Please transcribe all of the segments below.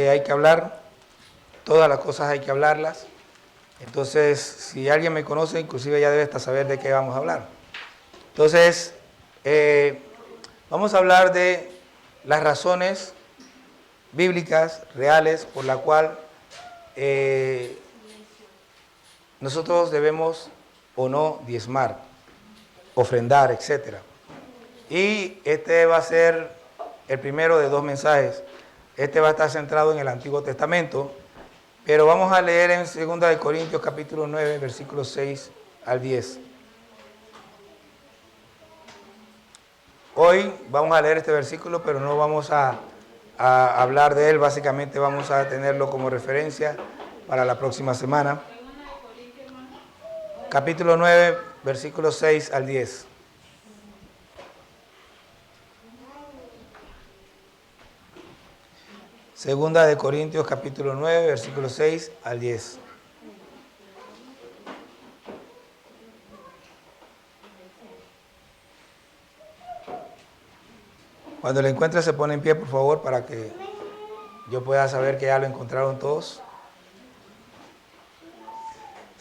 que hay que hablar, todas las cosas hay que hablarlas. Entonces, si alguien me conoce, inclusive ya debe hasta saber de qué vamos a hablar. Entonces, vamos a hablar de las razones bíblicas, reales, por la cual nosotros debemos o no diezmar, ofrendar, etc. Y este va a ser el primero de dos mensajes. Este va a estar centrado en el Antiguo Testamento, pero vamos a leer en 2 Corintios capítulo 9, versículos 6 al 10. Hoy vamos a leer este versículo, pero no vamos a hablar de él. Básicamente vamos a tenerlo como referencia para la próxima semana. Capítulo 9, versículos 6 al 10. Segunda de Corintios capítulo 9, versículos 6 al 10. Cuando lo encuentre se pone en pie, por favor, para que yo pueda saber que ya lo encontraron todos.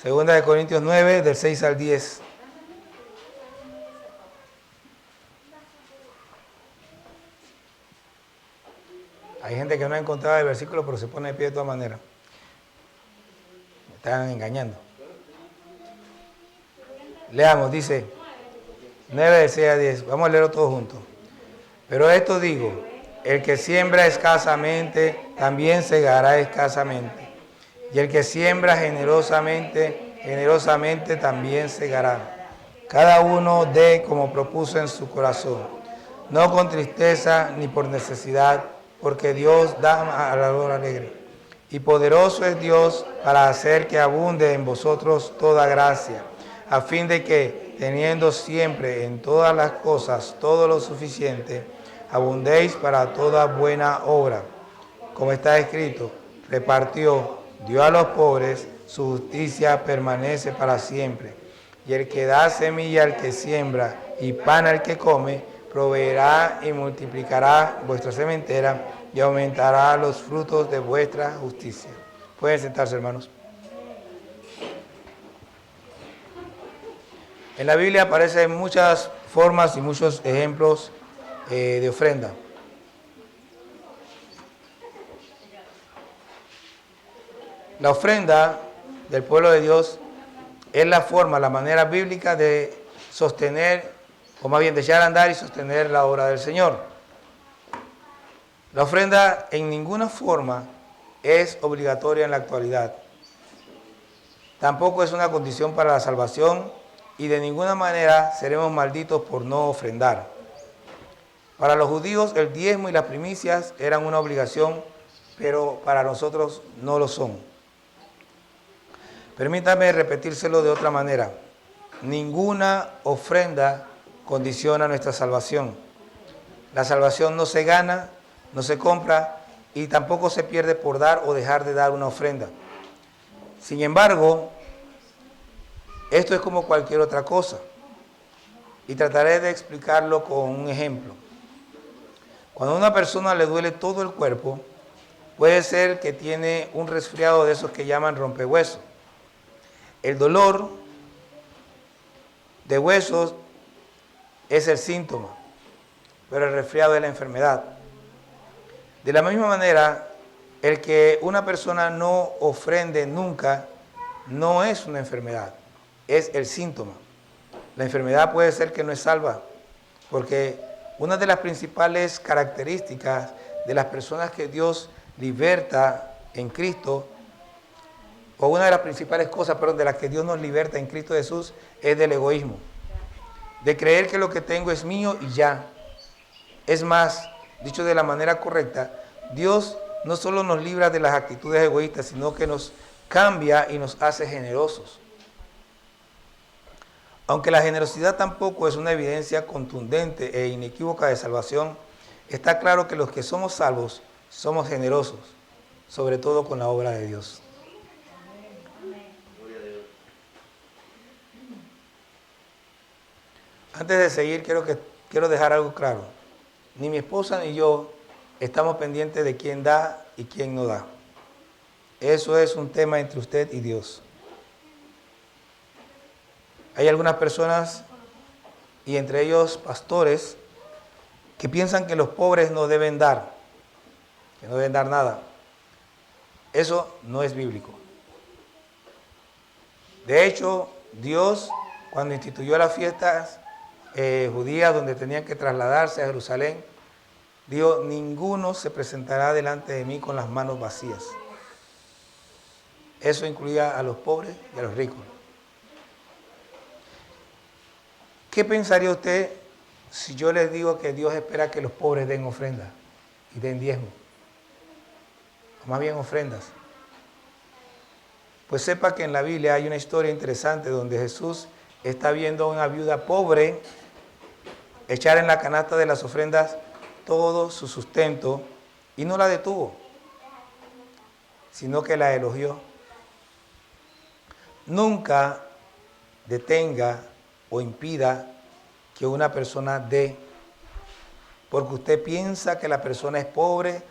Segunda de Corintios 9, del 6 al 10. Hay gente que no ha encontrado el versículo, pero se pone de pie de todas maneras. Me están engañando. Leamos, dice 9 del 6 al 10. Vamos a leerlo todos juntos. Pero esto digo, el que siembra escasamente, también segará escasamente. Y el que siembra generosamente, generosamente también segará. Cada uno dé como propuso en su corazón, no con tristeza ni por necesidad, porque Dios da al dador alegre. Y poderoso es Dios para hacer que abunde en vosotros toda gracia, a fin de que, teniendo siempre en todas las cosas todo lo suficiente, abundéis para toda buena obra. Como está escrito, repartió, dio a los pobres, su justicia permanece para siempre. Y el que da semilla al que siembra y pan al que come, proveerá y multiplicará vuestra sementera y aumentará los frutos de vuestra justicia. Pueden sentarse, hermanos. En la Biblia aparecen muchas formas y muchos ejemplos de ofrenda. La ofrenda del pueblo de Dios es la forma, la manera bíblica de sostener, o más bien de echar a andar y sostener la obra del Señor. La ofrenda en ninguna forma es obligatoria en la actualidad. Tampoco es una condición para la salvación y de ninguna manera seremos malditos por no ofrendar. Para los judíos el diezmo y las primicias eran una obligación, pero para nosotros no lo son. Permítame repetírselo de otra manera. Ninguna ofrenda condiciona nuestra salvación. La salvación no se gana, no se compra y tampoco se pierde por dar o dejar de dar una ofrenda. Sin embargo, esto es como cualquier otra cosa y trataré de explicarlo con un ejemplo. Cuando a una persona le duele todo el cuerpo, puede ser que tiene un resfriado de esos que llaman rompehuesos. El dolor de huesos es el síntoma, pero el resfriado es la enfermedad. De la misma manera, el que una persona no ofrende nunca no es una enfermedad, es el síntoma. La enfermedad puede ser que no es salva, porque una de las principales características de las personas que Dios liberta en Cristo, o una de las principales cosas, de las que Dios nos liberta en Cristo Jesús, es del egoísmo. De creer que lo que tengo es mío y ya. Es más, dicho de la manera correcta, Dios no solo nos libra de las actitudes egoístas, sino que nos cambia y nos hace generosos. Aunque la generosidad tampoco es una evidencia contundente e inequívoca de salvación, está claro que los que somos salvos somos generosos, sobre todo con la obra de Dios. Antes de seguir, quiero dejar algo claro. Ni mi esposa ni yo estamos pendientes de quién da y quién no da. Eso es un tema entre usted y Dios. Hay algunas personas, y entre ellos pastores, que piensan que los pobres no deben dar, que no deben dar nada. Eso no es bíblico. De hecho, Dios, cuando instituyó las fiestas judías donde tenían que trasladarse a Jerusalén, dijo: ninguno se presentará delante de mí con las manos vacías. Eso incluía a los pobres y a los ricos. ¿Qué pensaría usted si yo les digo que Dios espera que los pobres den ofrenda y den diezmo? O más bien ofrendas. Pues sepa que en la Biblia hay una historia interesante donde Jesús está viendo a una viuda pobre echar en la canasta de las ofrendas todo su sustento y no la detuvo, sino que la elogió. Nunca detenga o impida que una persona dé, porque usted piensa que la persona es pobre.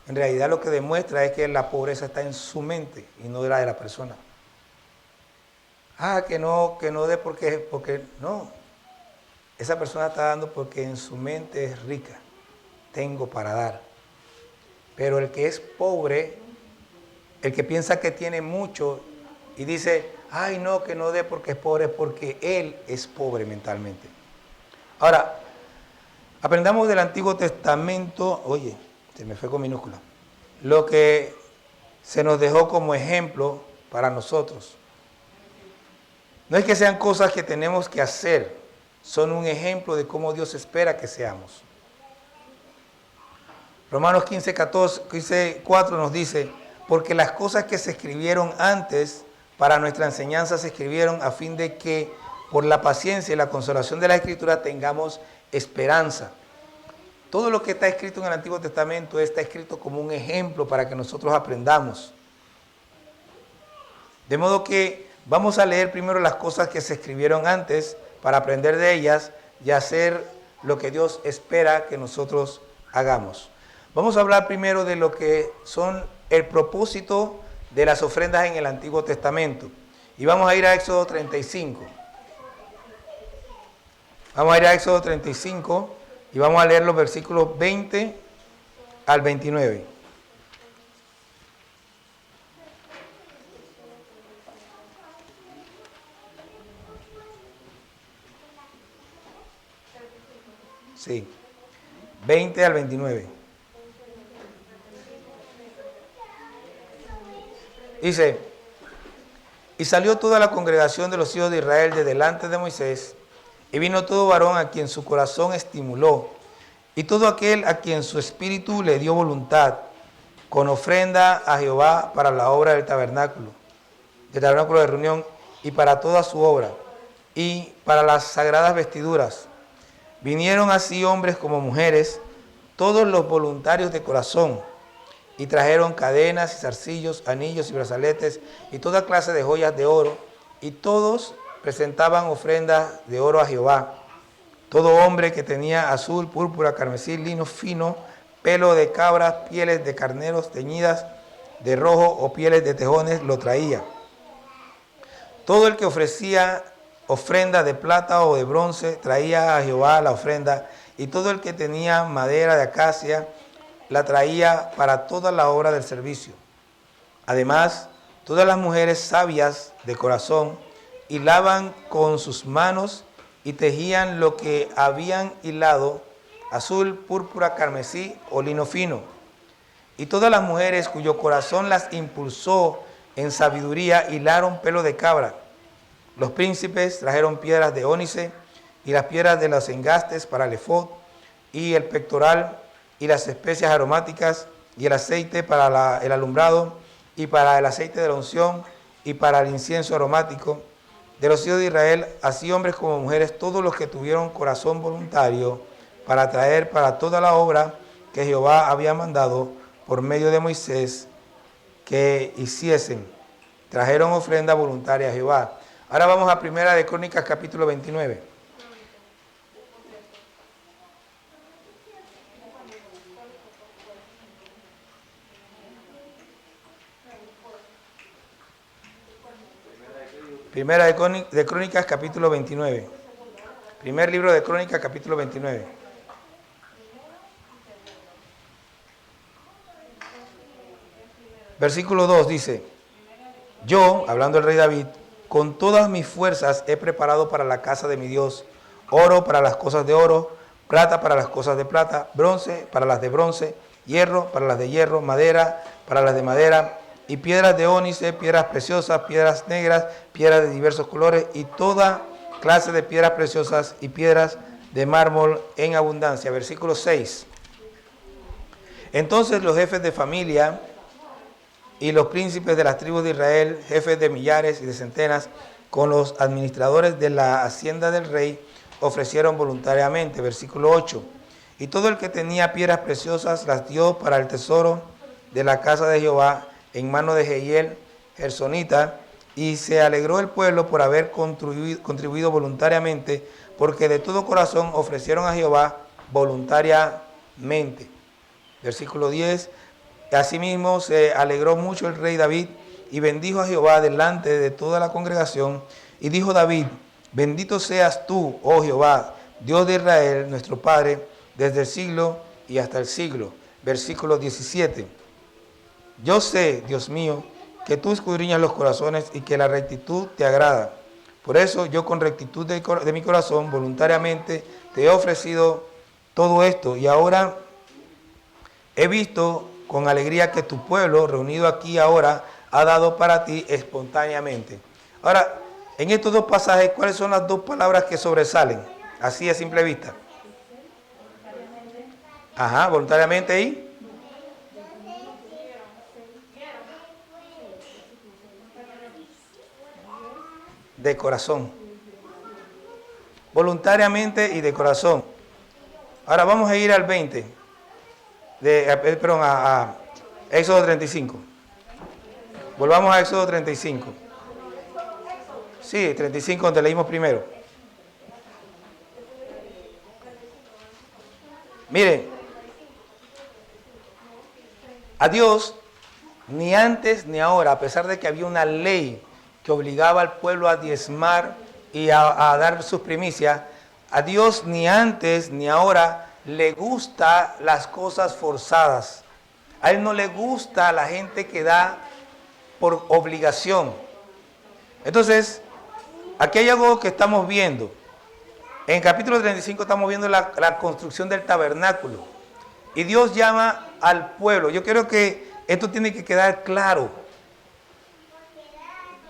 En realidad lo que demuestra es que la pobreza está en su mente y no la de la persona. Que no dé porque no. Esa persona está dando porque en su mente es rica. Tengo para dar. Pero el que es pobre, el que piensa que tiene mucho y dice: ay, no, que no dé porque es pobre, porque él es pobre mentalmente. Ahora, aprendamos del Antiguo Testamento, oye, se me fue con minúscula, lo que se nos dejó como ejemplo para nosotros. No es que sean cosas que tenemos que hacer, son un ejemplo de cómo Dios espera que seamos. Romanos 15:4 nos dice: porque las cosas que se escribieron antes para nuestra enseñanza se escribieron a fin de que por la paciencia y la consolación de la Escritura tengamos esperanza. Todo lo que está escrito en el Antiguo Testamento está escrito como un ejemplo para que nosotros aprendamos. De modo que vamos a leer primero las cosas que se escribieron antes para aprender de ellas y hacer lo que Dios espera que nosotros hagamos. Vamos a hablar primero de lo que son el propósito de las ofrendas en el Antiguo Testamento. Y vamos a ir a Éxodo 35. Vamos a ir a Éxodo 35 y vamos a leer los versículos 20 al 29. Sí, 20 al 29. Dice: y salió toda la congregación de los hijos de Israel de delante de Moisés, y vino todo varón a quien su corazón estimuló, y todo aquel a quien su espíritu le dio voluntad, con ofrenda a Jehová para la obra del tabernáculo de reunión, y para toda su obra, y para las sagradas vestiduras. Vinieron así hombres como mujeres, todos los voluntarios de corazón, y trajeron cadenas y zarcillos, anillos y brazaletes, y toda clase de joyas de oro, y todos presentaban ofrendas de oro a Jehová. Todo hombre que tenía azul, púrpura, carmesí, lino fino, pelo de cabras, pieles de carneros teñidas de rojo o pieles de tejones lo traía. Todo el que ofrecía ofrenda de plata o de bronce traía a Jehová la ofrenda, y todo el que tenía madera de acacia la traía para toda la obra del servicio. Además, todas las mujeres sabias de corazón hilaban con sus manos y tejían lo que habían hilado, azul, púrpura, carmesí o lino fino. Y todas las mujeres cuyo corazón las impulsó en sabiduría hilaron pelo de cabra. Los príncipes trajeron piedras de ónice y las piedras de los engastes para el efod y el pectoral y las especias aromáticas y el aceite para el alumbrado y para el aceite de la unción y para el incienso aromático. De los hijos de Israel, así hombres como mujeres, todos los que tuvieron corazón voluntario para traer para toda la obra que Jehová había mandado por medio de Moisés que hiciesen, trajeron ofrenda voluntaria a Jehová. Ahora vamos a Primera de Crónicas capítulo 29. Primera de Crónicas, capítulo 29. Primer libro de Crónicas, capítulo 29. Versículo 2 dice: yo, hablando el rey David, con todas mis fuerzas he preparado para la casa de mi Dios oro para las cosas de oro, plata para las cosas de plata, bronce para las de bronce, hierro para las de hierro, madera para las de madera, y piedras de ónice, piedras preciosas, piedras negras, piedras de diversos colores, y toda clase de piedras preciosas y piedras de mármol en abundancia. Versículo 6. Entonces los jefes de familia y los príncipes de las tribus de Israel, jefes de millares y de centenas, con los administradores de la hacienda del rey, ofrecieron voluntariamente. Versículo 8. Y todo el que tenía piedras preciosas las dio para el tesoro de la casa de Jehová en mano de Jehiel, Gersonita, y se alegró el pueblo por haber contribuido voluntariamente, porque de todo corazón ofrecieron a Jehová voluntariamente. Versículo 10. Asimismo se alegró mucho el rey David y bendijo a Jehová delante de toda la congregación. Y dijo David: bendito seas tú, oh Jehová, Dios de Israel, nuestro Padre, desde el siglo y hasta el siglo. Versículo 17. Yo sé, Dios mío, que tú escudriñas los corazones y que la rectitud te agrada. Por eso yo con rectitud de mi corazón voluntariamente te he ofrecido todo esto. Y ahora he visto con alegría que tu pueblo, reunido aquí ahora, ha dado para ti espontáneamente. Ahora, en estos dos pasajes, ¿cuáles son las dos palabras que sobresalen? Así a simple vista. Ajá, voluntariamente y de corazón. Voluntariamente y de corazón. Ahora vamos a ir al 20. A Éxodo 35. Volvamos a Éxodo 35. Sí, 35 donde leímos primero. Miren, a Dios, ni antes ni ahora, a pesar de que había una ley que obligaba al pueblo a diezmar y a dar sus primicias, a Dios ni antes ni ahora le gusta las cosas forzadas. A Él no le gusta la gente que da por obligación. Entonces, aquí hay algo que estamos viendo. En el capítulo 35 estamos viendo la construcción del tabernáculo. Y Dios llama al pueblo. Yo creo que esto tiene que quedar claro.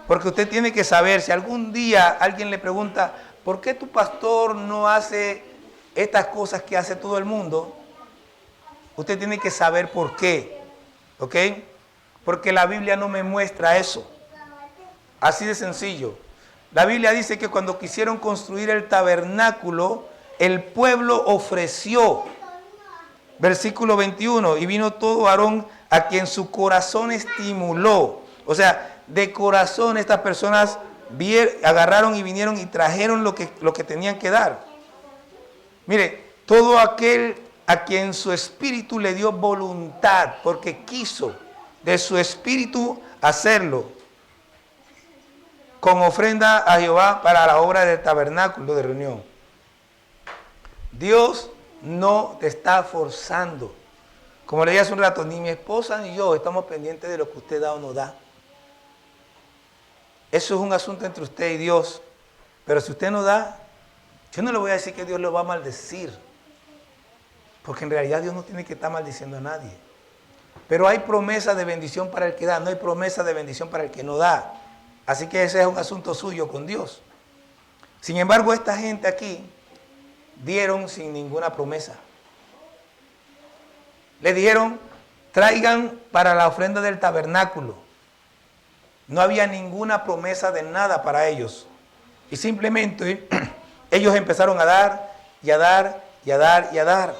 Porque usted tiene que saber, si algún día alguien le pregunta, ¿por qué tu pastor no hace estas cosas que hace todo el mundo? Usted tiene que saber por qué. ¿Ok? Porque la Biblia no me muestra eso. Así de sencillo. La Biblia dice que cuando quisieron construir el tabernáculo, el pueblo ofreció. Versículo 21, y vino todo Aarón a quien su corazón estimuló. O sea, de corazón estas personas agarraron y vinieron y trajeron lo que tenían que dar. Mire, todo aquel a quien su espíritu le dio voluntad, porque quiso de su espíritu hacerlo, con ofrenda a Jehová para la obra del tabernáculo de reunión. Dios no te está forzando. Como le dije hace un rato, ni mi esposa ni yo estamos pendientes de lo que usted da o no da. Eso es un asunto entre usted y Dios. Pero si usted no da, yo no le voy a decir que Dios lo va a maldecir. Porque en realidad Dios no tiene que estar maldiciendo a nadie. Pero hay promesa de bendición para el que da, no hay promesa de bendición para el que no da. Así que ese es un asunto suyo con Dios. Sin embargo, esta gente aquí dieron sin ninguna promesa. Le dijeron, traigan para la ofrenda del tabernáculo. No había ninguna promesa de nada para ellos. Y simplemente ellos empezaron a dar y a dar y a dar y a dar.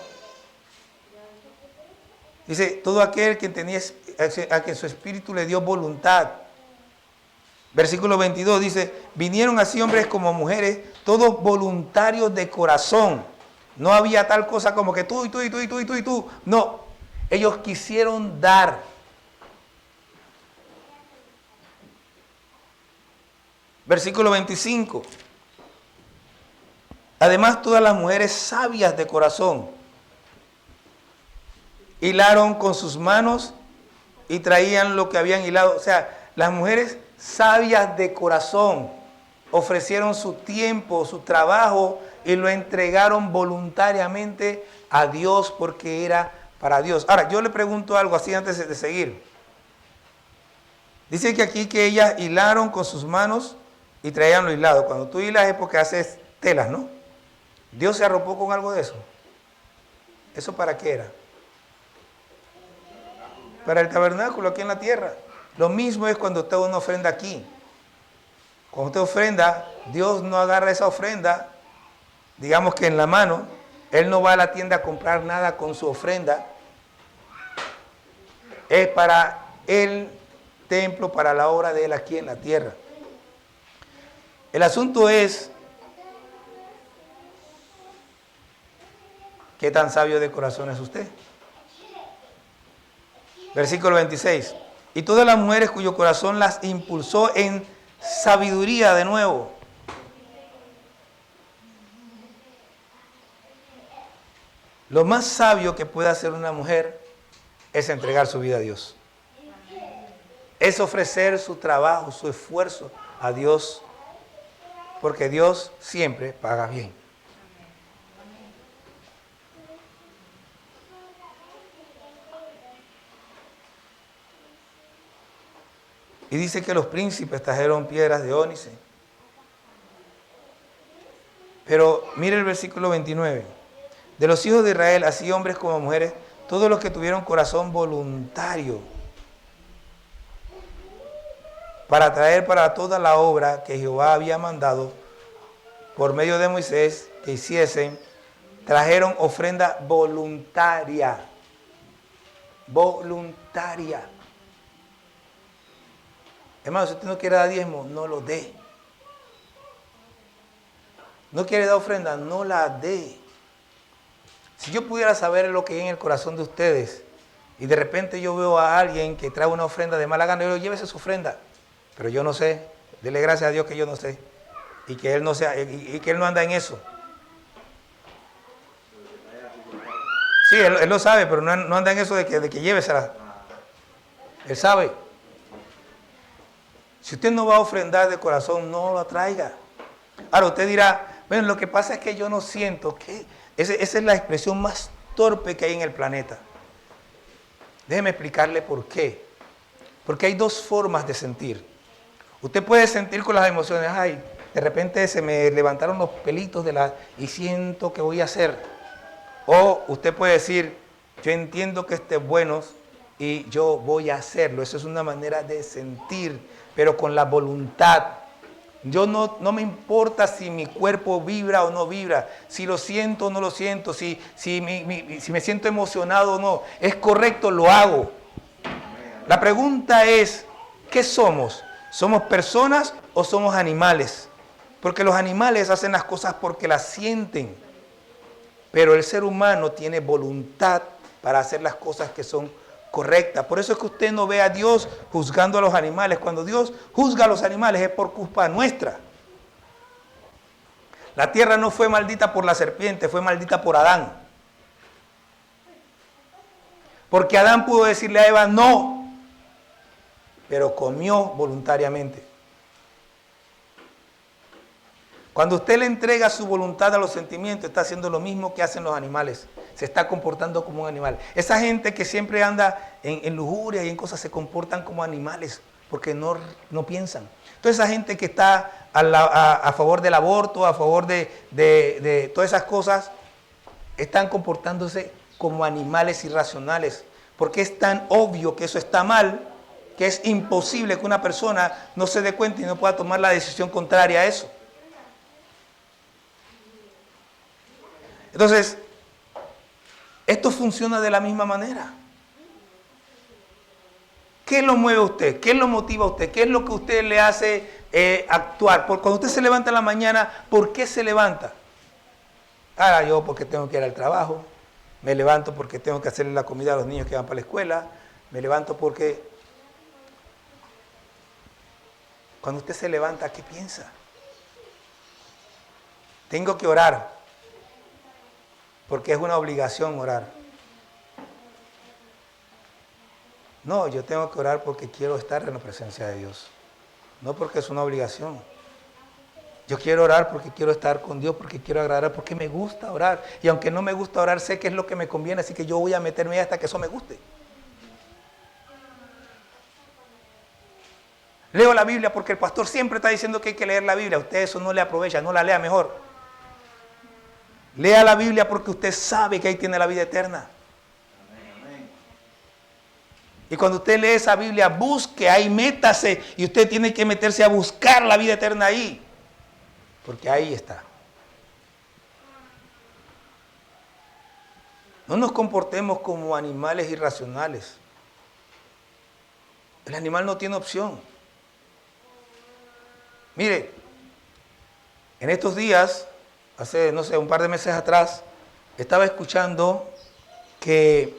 Dice, todo aquel que tenía, a que su espíritu le dio voluntad. Versículo 22 dice, vinieron así hombres como mujeres, todos voluntarios de corazón. No había tal cosa como que tú y tú y tú y tú y tú y tú. No, ellos quisieron dar. Versículo 25. Además, todas las mujeres sabias de corazón hilaron con sus manos y traían lo que habían hilado. O sea, las mujeres sabias de corazón ofrecieron su tiempo, su trabajo y lo entregaron voluntariamente a Dios porque era para Dios. Ahora, yo le pregunto algo así antes de seguir. Dice que aquí que ellas hilaron con sus manos y traían lo hilado. Cuando tú hilas es porque haces telas, ¿no? ¿Dios se arropó con algo de eso? ¿Eso para qué era? Para el tabernáculo aquí en la tierra. Lo mismo es cuando usted una ofrenda aquí. Cuando usted ofrenda, Dios no agarra esa ofrenda, digamos que en la mano. Él no va a la tienda a comprar nada con su ofrenda. Es para el templo, para la obra de Él aquí en la tierra. El asunto es, ¿qué tan sabio de corazón es usted? Versículo 26. Y todas las mujeres cuyo corazón las impulsó en sabiduría de nuevo. Lo más sabio que puede hacer una mujer es entregar su vida a Dios. Es ofrecer su trabajo, su esfuerzo a Dios, porque Dios siempre paga bien. Y dice que los príncipes trajeron piedras de ónice. Pero mire el versículo 29. De los hijos de Israel, así hombres como mujeres, todos los que tuvieron corazón voluntario para traer para toda la obra que Jehová había mandado por medio de Moisés que hiciesen, trajeron ofrenda voluntaria. Voluntaria. Hermano, si usted no quiere dar diezmo, no lo dé. No quiere dar ofrenda, no la dé. Si yo pudiera saber lo que hay en el corazón de ustedes y de repente yo veo a alguien que trae una ofrenda de mala gana, yo le digo, llévese su ofrenda. Pero yo no sé, dele gracias a Dios que yo no sé y que Él no sea, y que Él no anda en eso. Sí, él lo sabe, pero no anda en eso de que llévesela. Él sabe. Si usted no va a ofrendar de corazón, no lo traiga. Ahora usted dirá, bueno, lo que pasa es que yo no siento que... Esa es la expresión más torpe que hay en el planeta. Déjeme explicarle por qué. Porque hay dos formas de sentir. Usted puede sentir con las emociones, ay, de repente se me levantaron los pelitos y siento que voy a hacer. O usted puede decir, yo entiendo que este es bueno y yo voy a hacerlo. Eso es una manera de sentir, pero con la voluntad. Yo no me importa si mi cuerpo vibra o no vibra, si lo siento o no lo siento, si me siento emocionado o no. Es correcto, lo hago. La pregunta es, ¿qué somos? ¿Somos personas o somos animales? Porque los animales hacen las cosas porque las sienten, pero el ser humano tiene voluntad para hacer las cosas que son correctas. Por eso es que usted no ve a Dios juzgando a los animales. Cuando Dios juzga a los animales es por culpa nuestra. La tierra no fue maldita por la serpiente, fue maldita por Adán. Porque Adán pudo decirle a Eva no, pero comió voluntariamente. Cuando usted le entrega su voluntad a los sentimientos, está haciendo lo mismo que hacen los animales. Se está comportando como un animal. Esa gente que siempre anda en lujuria y en cosas se comportan como animales porque no piensan. Entonces esa gente que está a favor del aborto, a favor de todas esas cosas, están comportándose como animales irracionales. Porque es tan obvio que eso está mal, que es imposible que una persona no se dé cuenta y no pueda tomar la decisión contraria a eso. Entonces, esto funciona de la misma manera. ¿Qué lo mueve a usted? ¿Qué lo motiva a usted? ¿Qué es lo que a usted le hace actuar? Porque cuando usted se levanta en la mañana, ¿por qué se levanta? Ahora yo porque tengo que ir al trabajo, me levanto porque tengo que hacerle la comida a los niños que van para la escuela, me levanto porque... Cuando usted se levanta, ¿qué piensa? Tengo que orar, porque es una obligación orar. No, yo tengo que orar porque quiero estar en la presencia de Dios, no porque es una obligación. Yo quiero orar porque quiero estar con Dios, porque quiero agradar, porque me gusta orar. Y aunque no me gusta orar, sé que es lo que me conviene, así que yo voy a meterme hasta que eso me guste. Leo la Biblia porque el pastor siempre está diciendo que hay que leer la Biblia. Usted eso no le aprovecha, no la lea mejor. Lea la Biblia porque usted sabe que ahí tiene la vida eterna. Y cuando usted lee esa Biblia, busque ahí, métase. Y usted tiene que meterse a buscar la vida eterna ahí. Porque ahí está. No nos comportemos como animales irracionales. El animal no tiene opción. Mire, en estos días, hace, no sé, un par de meses atrás, estaba escuchando que,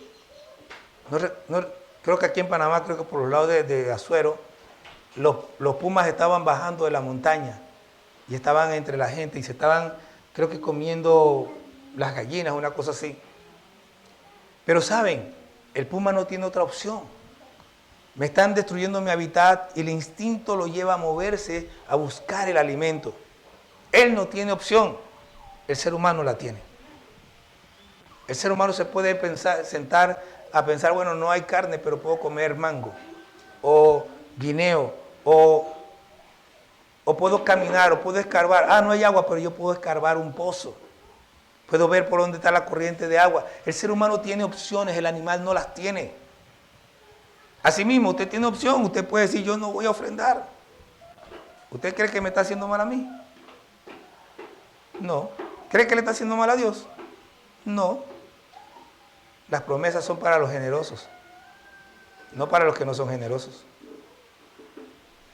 creo que aquí en Panamá, creo que por los lados de Azuero, los pumas estaban bajando de la montaña y estaban entre la gente y se estaban, creo que comiendo las gallinas, una cosa así. Pero saben, el puma no tiene otra opción. Me están destruyendo mi hábitat y el instinto lo lleva a moverse, a buscar el alimento. Él no tiene opción, el ser humano la tiene. El ser humano se puede sentar a pensar, bueno, no hay carne, pero puedo comer mango, o guineo, o puedo caminar, o puedo escarbar. Ah, no hay agua, pero yo puedo escarbar un pozo. Puedo ver por dónde está la corriente de agua. El ser humano tiene opciones, el animal no las tiene. Asimismo, usted tiene opción, usted puede decir, yo no voy a ofrendar. ¿Usted cree que me está haciendo mal a mí? No. ¿Cree que le está haciendo mal a Dios? No. Las promesas son para los generosos, no para los que no son generosos.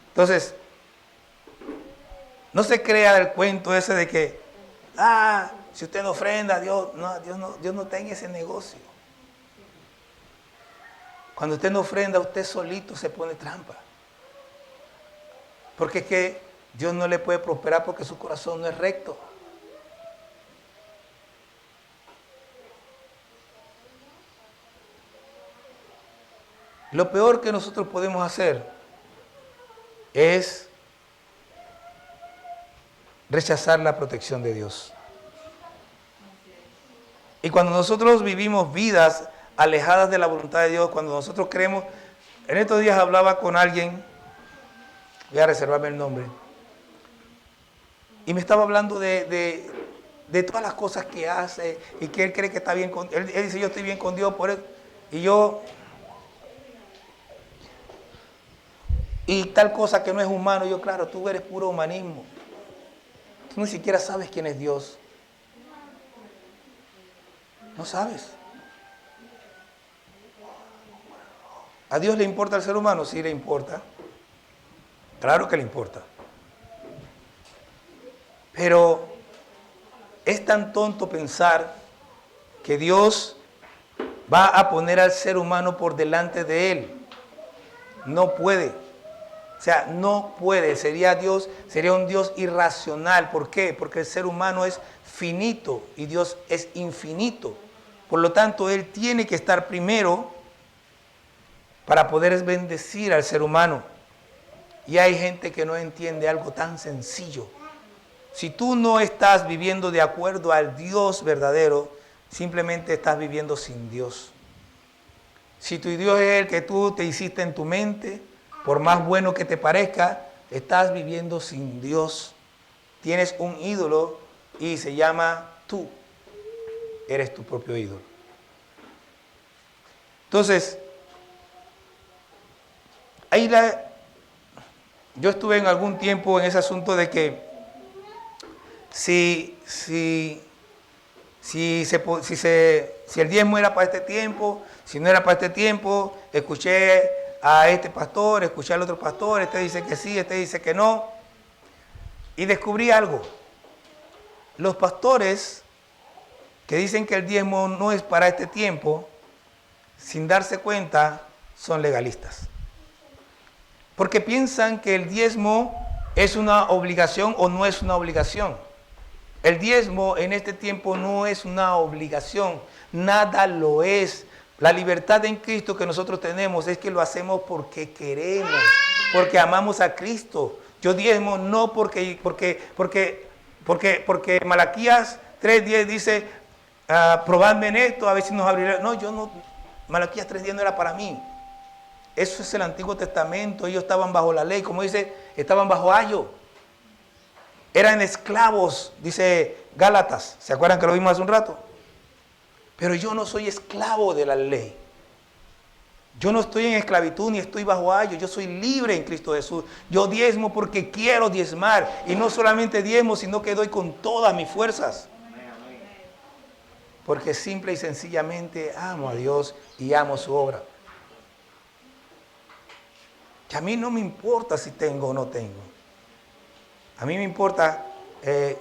Entonces, no se crea el cuento ese de que, si usted no ofrenda, Dios no está en ese negocio. Cuando usted no ofrenda, usted solito se pone trampa. Porque es que Dios no le puede prosperar porque su corazón no es recto. Lo peor que nosotros podemos hacer es rechazar la protección de Dios. Y cuando nosotros vivimos vidas alejadas de la voluntad de Dios, cuando nosotros creemos, en estos días hablaba con alguien, voy a reservarme el nombre, y me estaba hablando de todas las cosas que hace y que él cree que está bien con él. Él dice, yo estoy bien con Dios por eso. Y tal cosa que no es humano. Yo, claro, tú eres puro humanismo. Tú ni siquiera sabes quién es Dios. No sabes. ¿A Dios le importa al ser humano? Sí le importa. Claro que le importa. Pero es tan tonto pensar que Dios va a poner al ser humano por delante de él. No puede. O sea, no puede. Sería un Dios irracional. ¿Por qué? Porque el ser humano es finito y Dios es infinito. Por lo tanto, Él tiene que estar primero para poder bendecir al ser humano. Y hay gente que no entiende algo tan sencillo. Si tú no estás viviendo de acuerdo al Dios verdadero, simplemente estás viviendo sin Dios. Si tu Dios es el que tú te hiciste en tu mente, por más bueno que te parezca, estás viviendo sin Dios. Tienes un ídolo y se llama tú. Eres tu propio ídolo. Entonces, yo estuve en algún tiempo en ese asunto de que si el diezmo era para este tiempo, si no era para este tiempo, escuché a este pastor, escuché al otro pastor, este dice que sí, este dice que no. Y descubrí algo. Los pastores que dicen que el diezmo no es para este tiempo, sin darse cuenta, son legalistas. Porque piensan que el diezmo es una obligación o no es una obligación. El diezmo en este tiempo no es una obligación, nada lo es. La libertad en Cristo que nosotros tenemos es que lo hacemos porque queremos, porque amamos a Cristo. Yo diezmo no porque Malaquías 3:10 dice, probadme en esto, a ver si nos abrirá. No, yo no, Malaquías 3:10 no era para mí. Eso es el Antiguo Testamento, ellos estaban bajo la ley, como dice, estaban bajo ayo. Eran esclavos, dice Gálatas, ¿se acuerdan que lo vimos hace un rato? Pero yo no soy esclavo de la ley. Yo no estoy en esclavitud ni estoy bajo ayo, yo soy libre en Cristo Jesús. Yo diezmo porque quiero diezmar, y no solamente diezmo, sino que doy con todas mis fuerzas. Porque simple y sencillamente amo a Dios y amo su obra. Que a mí no me importa si tengo o no tengo. A mí me importa,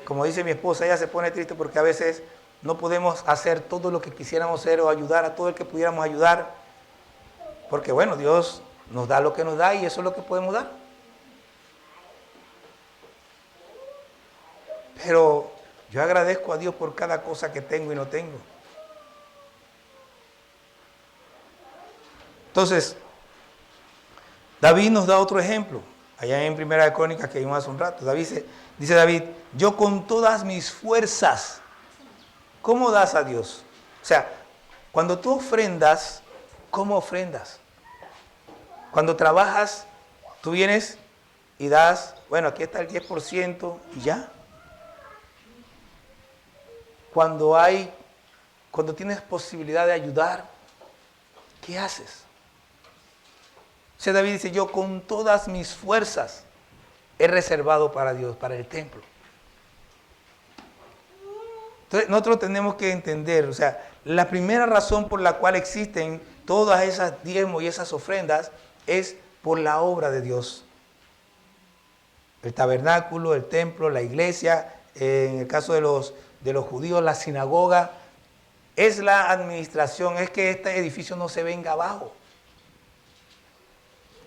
como dice mi esposa, ella se pone triste porque a veces no podemos hacer todo lo que quisiéramos hacer o ayudar a todo el que pudiéramos ayudar. Porque bueno, Dios nos da lo que nos da y eso es lo que podemos dar. Pero yo agradezco a Dios por cada cosa que tengo y no tengo. Entonces, David nos da otro ejemplo. Allá en Primera de Crónicas que vimos hace un rato. Dice David, yo con todas mis fuerzas. ¿Cómo das a Dios? O sea, cuando tú ofrendas, ¿cómo ofrendas? Cuando trabajas, tú vienes y das, bueno, aquí está el 10% y ya. Cuando tienes posibilidad de ayudar, ¿qué haces? O sea, David dice, yo con todas mis fuerzas he reservado para Dios, para el templo. Entonces, nosotros tenemos que entender, o sea, la primera razón por la cual existen todas esas diezmos y esas ofrendas es por la obra de Dios. El tabernáculo, el templo, la iglesia, en el caso de los judíos, la sinagoga, es la administración, es que este edificio no se venga abajo.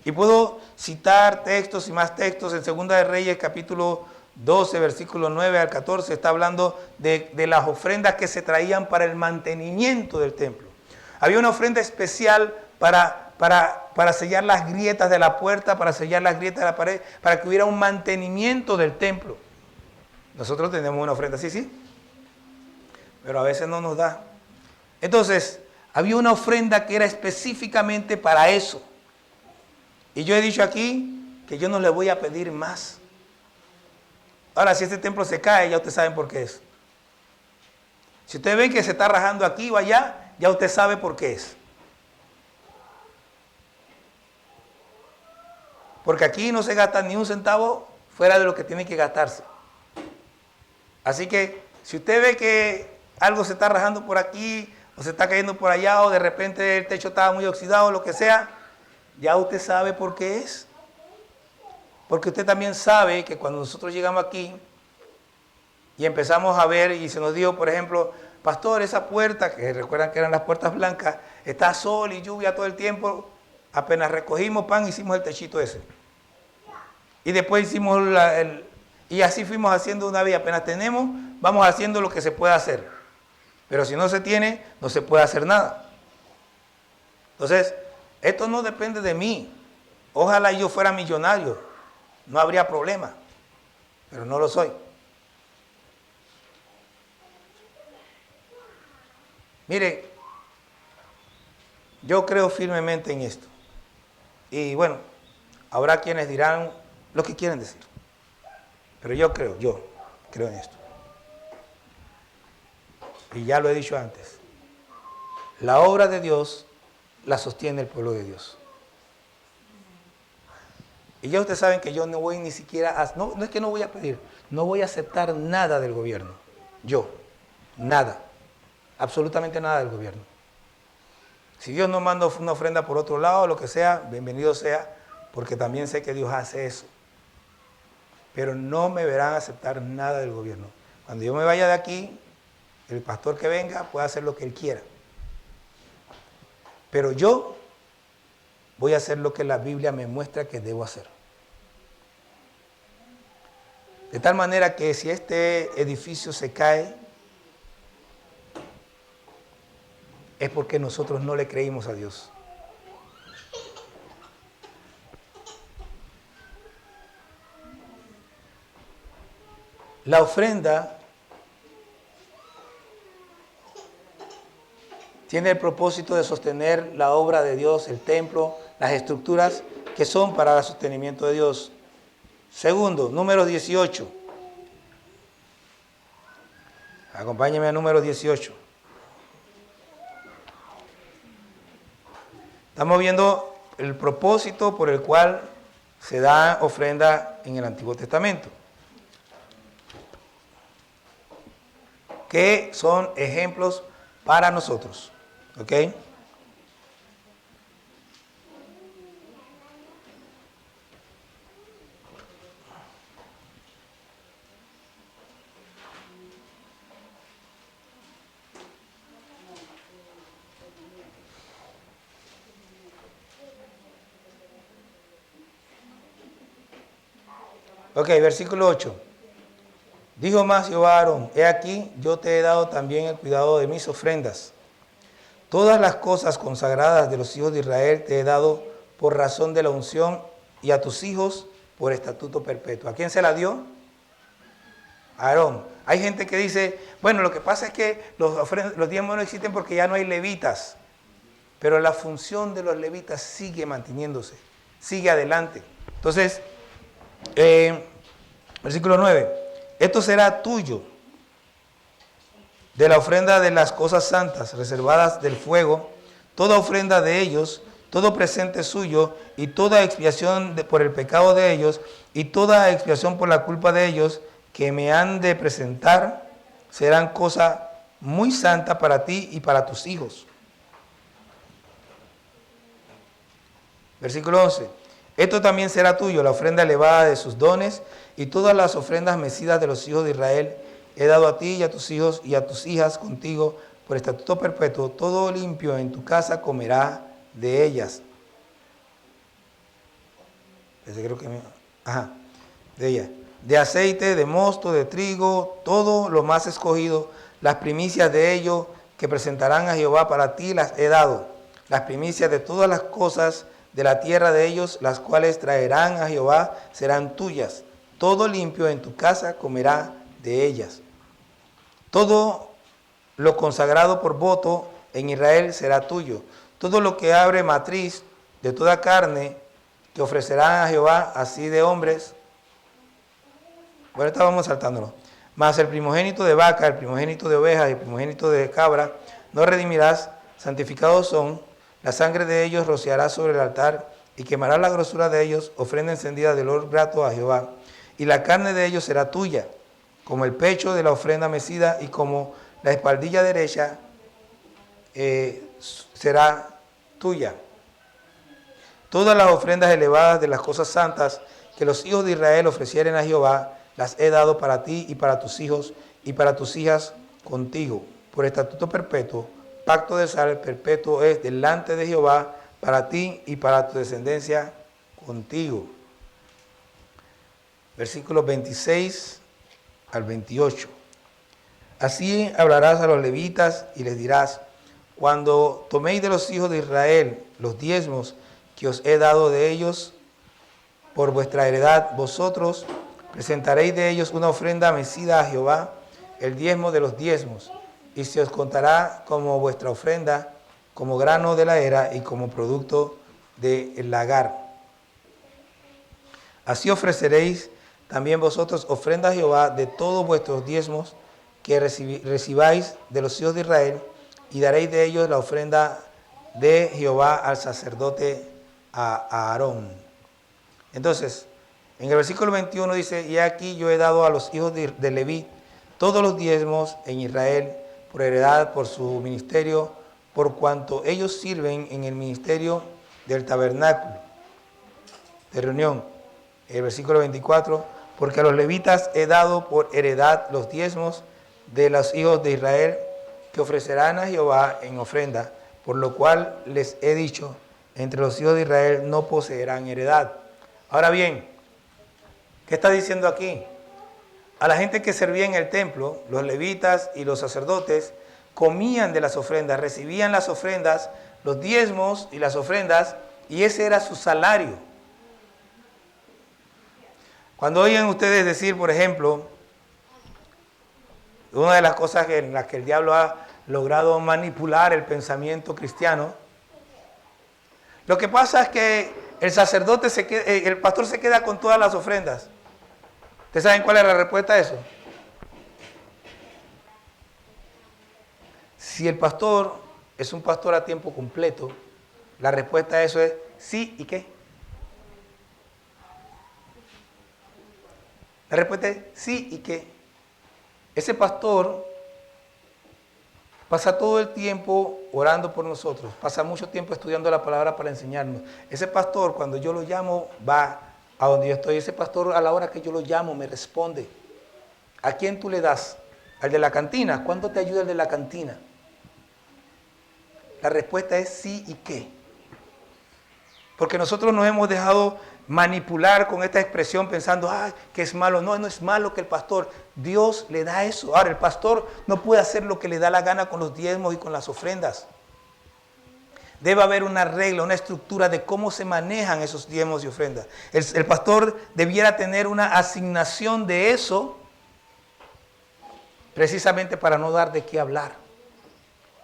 Y puedo citar textos y más textos en Segunda de Reyes, capítulo 12, versículo 9 al 14, está hablando de las ofrendas que se traían para el mantenimiento del templo. Había una ofrenda especial para sellar las grietas de la puerta, para sellar las grietas de la pared, para que hubiera un mantenimiento del templo. Nosotros tenemos una ofrenda así, sí, pero a veces no nos da. Entonces, había una ofrenda que era específicamente para eso. Y yo he dicho aquí que yo no le voy a pedir más. Ahora, si este templo se cae, ya ustedes saben por qué es. Si ustedes ven que se está rajando aquí o allá, ya usted sabe por qué es. Porque aquí no se gasta ni un centavo fuera de lo que tiene que gastarse. Así que, si usted ve que algo se está rajando por aquí, o se está cayendo por allá, o de repente el techo estaba muy oxidado, o lo que sea, ya usted sabe por qué es. Porque usted también sabe que cuando nosotros llegamos aquí y empezamos a ver y se nos dijo, por ejemplo, pastor, esa puerta, que recuerdan que eran las puertas blancas, está sol y lluvia todo el tiempo, apenas recogimos pan, hicimos el techito ese. Y después hicimos y así fuimos haciendo una vez, apenas tenemos, vamos haciendo lo que se puede hacer. Pero si no se tiene, no se puede hacer nada. Entonces, esto no depende de mí. Ojalá yo fuera millonario, no habría problema, pero no lo soy. Mire, yo creo firmemente en esto. Y bueno, habrá quienes dirán lo que quieren decir. Pero yo creo en esto. Y ya lo he dicho antes. La obra de Dios la sostiene el pueblo de Dios. Y ya ustedes saben que yo no voy ni siquiera no es que no voy a pedir, no voy a aceptar nada del gobierno. Yo, nada. Absolutamente nada del gobierno. Si Dios nos manda una ofrenda por otro lado, lo que sea, bienvenido sea, porque también sé que Dios hace eso. Pero no me verán aceptar nada del gobierno. Cuando yo me vaya de aquí, el pastor que venga puede hacer lo que él quiera. Pero yo voy a hacer lo que la Biblia me muestra que debo hacer. De tal manera que si este edificio se cae, es porque nosotros no le creímos a Dios. La ofrenda tiene el propósito de sostener la obra de Dios, el templo, las estructuras que son para el sostenimiento de Dios. Segundo, número 18. Acompáñenme a número 18. Estamos viendo el propósito por el cual se da ofrenda en el Antiguo Testamento, que son ejemplos para nosotros. ¿Ok? Ok, versículo 8. Dijo más Jehová a Aarón: he aquí, yo te he dado también el cuidado de mis ofrendas. Todas las cosas consagradas de los hijos de Israel te he dado por razón de la unción, y a tus hijos por estatuto perpetuo. ¿A quién se la dio? A Aarón. Hay gente que dice, bueno, lo que pasa es que los diezmos no existen porque ya no hay levitas. Pero la función de los levitas sigue manteniéndose, sigue adelante. Entonces, versículo 9. Esto será tuyo de la ofrenda de las cosas santas, reservadas del fuego, toda ofrenda de ellos, todo presente suyo, y toda expiación por el pecado de ellos, y toda expiación por la culpa de ellos, que me han de presentar, serán cosa muy santa para ti y para tus hijos. Versículo 11. Esto también será tuyo, la ofrenda elevada de sus dones, y todas las ofrendas mecidas de los hijos de Israel he dado a ti y a tus hijos y a tus hijas contigo por estatuto perpetuo. Todo limpio en tu casa comerá de ellas. De ellas. De aceite, de mosto, de trigo, todo lo más escogido, las primicias de ello que presentarán a Jehová para ti las he dado. Las primicias de todas las cosas de la tierra de ellos, las cuales traerán a Jehová, serán tuyas. Todo limpio en tu casa comerá de ellas. Todo lo consagrado por voto en Israel será tuyo. Todo lo que abre matriz de toda carne que ofrecerán a Jehová, así de hombres. Bueno, estábamos saltándolo. Mas el primogénito de vaca, el primogénito de oveja y el primogénito de cabra no redimirás, santificados son. La sangre de ellos rociará sobre el altar y quemará la grosura de ellos, ofrenda encendida de olor grato a Jehová. Y la carne de ellos será tuya, como el pecho de la ofrenda mecida y como la espaldilla derecha será tuya. Todas las ofrendas elevadas de las cosas santas que los hijos de Israel ofrecieren a Jehová, las he dado para ti y para tus hijos y para tus hijas contigo, por estatuto perpetuo. Pacto de sal perpetuo es delante de Jehová para ti y para tu descendencia contigo. Versículos 26 al 28. Así hablarás a los levitas y les dirás: cuando toméis de los hijos de Israel los diezmos que os he dado de ellos por vuestra heredad, vosotros presentaréis de ellos una ofrenda mecida a Jehová, el diezmo de los diezmos, y se os contará como vuestra ofrenda, como grano de la era y como producto del lagar. Así ofreceréis también vosotros ofrenda a Jehová de todos vuestros diezmos que recibáis de los hijos de Israel, y daréis de ellos la ofrenda de Jehová al sacerdote a Aarón. Entonces, en el versículo 21 dice: y aquí yo he dado a los hijos de Leví todos los diezmos en Israel por heredad, por su ministerio, por cuanto ellos sirven en el ministerio del tabernáculo de reunión. El versículo 24: porque a los levitas he dado por heredad los diezmos de los hijos de Israel que ofrecerán a Jehová en ofrenda, por lo cual les he dicho: entre los hijos de Israel no poseerán heredad. Ahora bien, ¿qué está diciendo aquí? A la gente que servía en el templo, los levitas y los sacerdotes, comían de las ofrendas, recibían las ofrendas, los diezmos y las ofrendas, y ese era su salario. Cuando oyen ustedes decir, por ejemplo, una de las cosas en las que el diablo ha logrado manipular el pensamiento cristiano, lo que pasa es que el sacerdote el pastor se queda con todas las ofrendas. ¿Ustedes saben cuál es la respuesta a eso? Si el pastor es un pastor a tiempo completo, la respuesta a eso es sí y qué. La respuesta es sí y qué. Ese pastor pasa todo el tiempo orando por nosotros, pasa mucho tiempo estudiando la palabra para enseñarnos. Ese pastor, cuando yo lo llamo, va a donde yo estoy. Ese pastor, a la hora que yo lo llamo, me responde. ¿A quién tú le das? ¿Al de la cantina? ¿Cuándo te ayuda el de la cantina? La respuesta es sí y qué. Porque nosotros nos hemos dejado manipular con esta expresión pensando, que es malo. No, no es malo que el pastor, Dios le da eso. Ahora, el pastor no puede hacer lo que le da la gana con los diezmos y con las ofrendas. Debe haber una regla, una estructura de cómo se manejan esos diezmos y ofrendas. El pastor debiera tener una asignación de eso precisamente para no dar de qué hablar.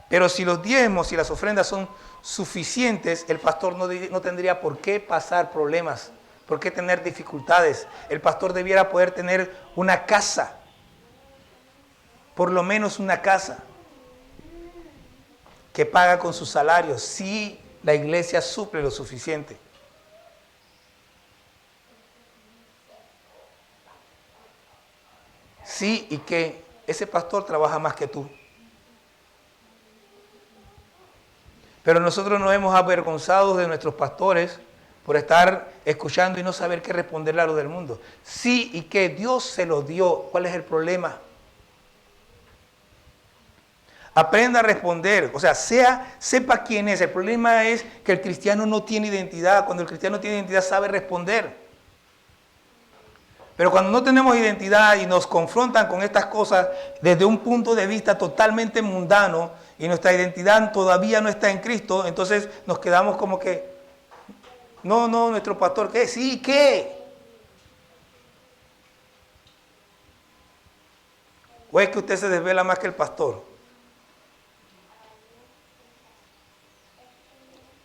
Pero si los diezmos y las ofrendas son suficientes, el pastor no tendría por qué pasar problemas, por qué tener dificultades. El pastor debiera poder tener una casa, por lo menos una casa, que paga con sus salarios, si la iglesia suple lo suficiente. Sí, y que ese pastor trabaja más que tú. Pero nosotros nos hemos avergonzado de nuestros pastores por estar escuchando y no saber qué responderle a lo del mundo. Sí, y que Dios se lo dio. ¿Cuál es el problema? Aprenda a responder, o sea, sepa quién es. El problema es que el cristiano no tiene identidad. Cuando el cristiano tiene identidad sabe responder. Pero cuando no tenemos identidad y nos confrontan con estas cosas desde un punto de vista totalmente mundano y nuestra identidad todavía no está en Cristo, entonces nos quedamos como que, no, nuestro pastor, ¿qué? Sí, ¿qué? ¿O es que usted se desvela más que el pastor?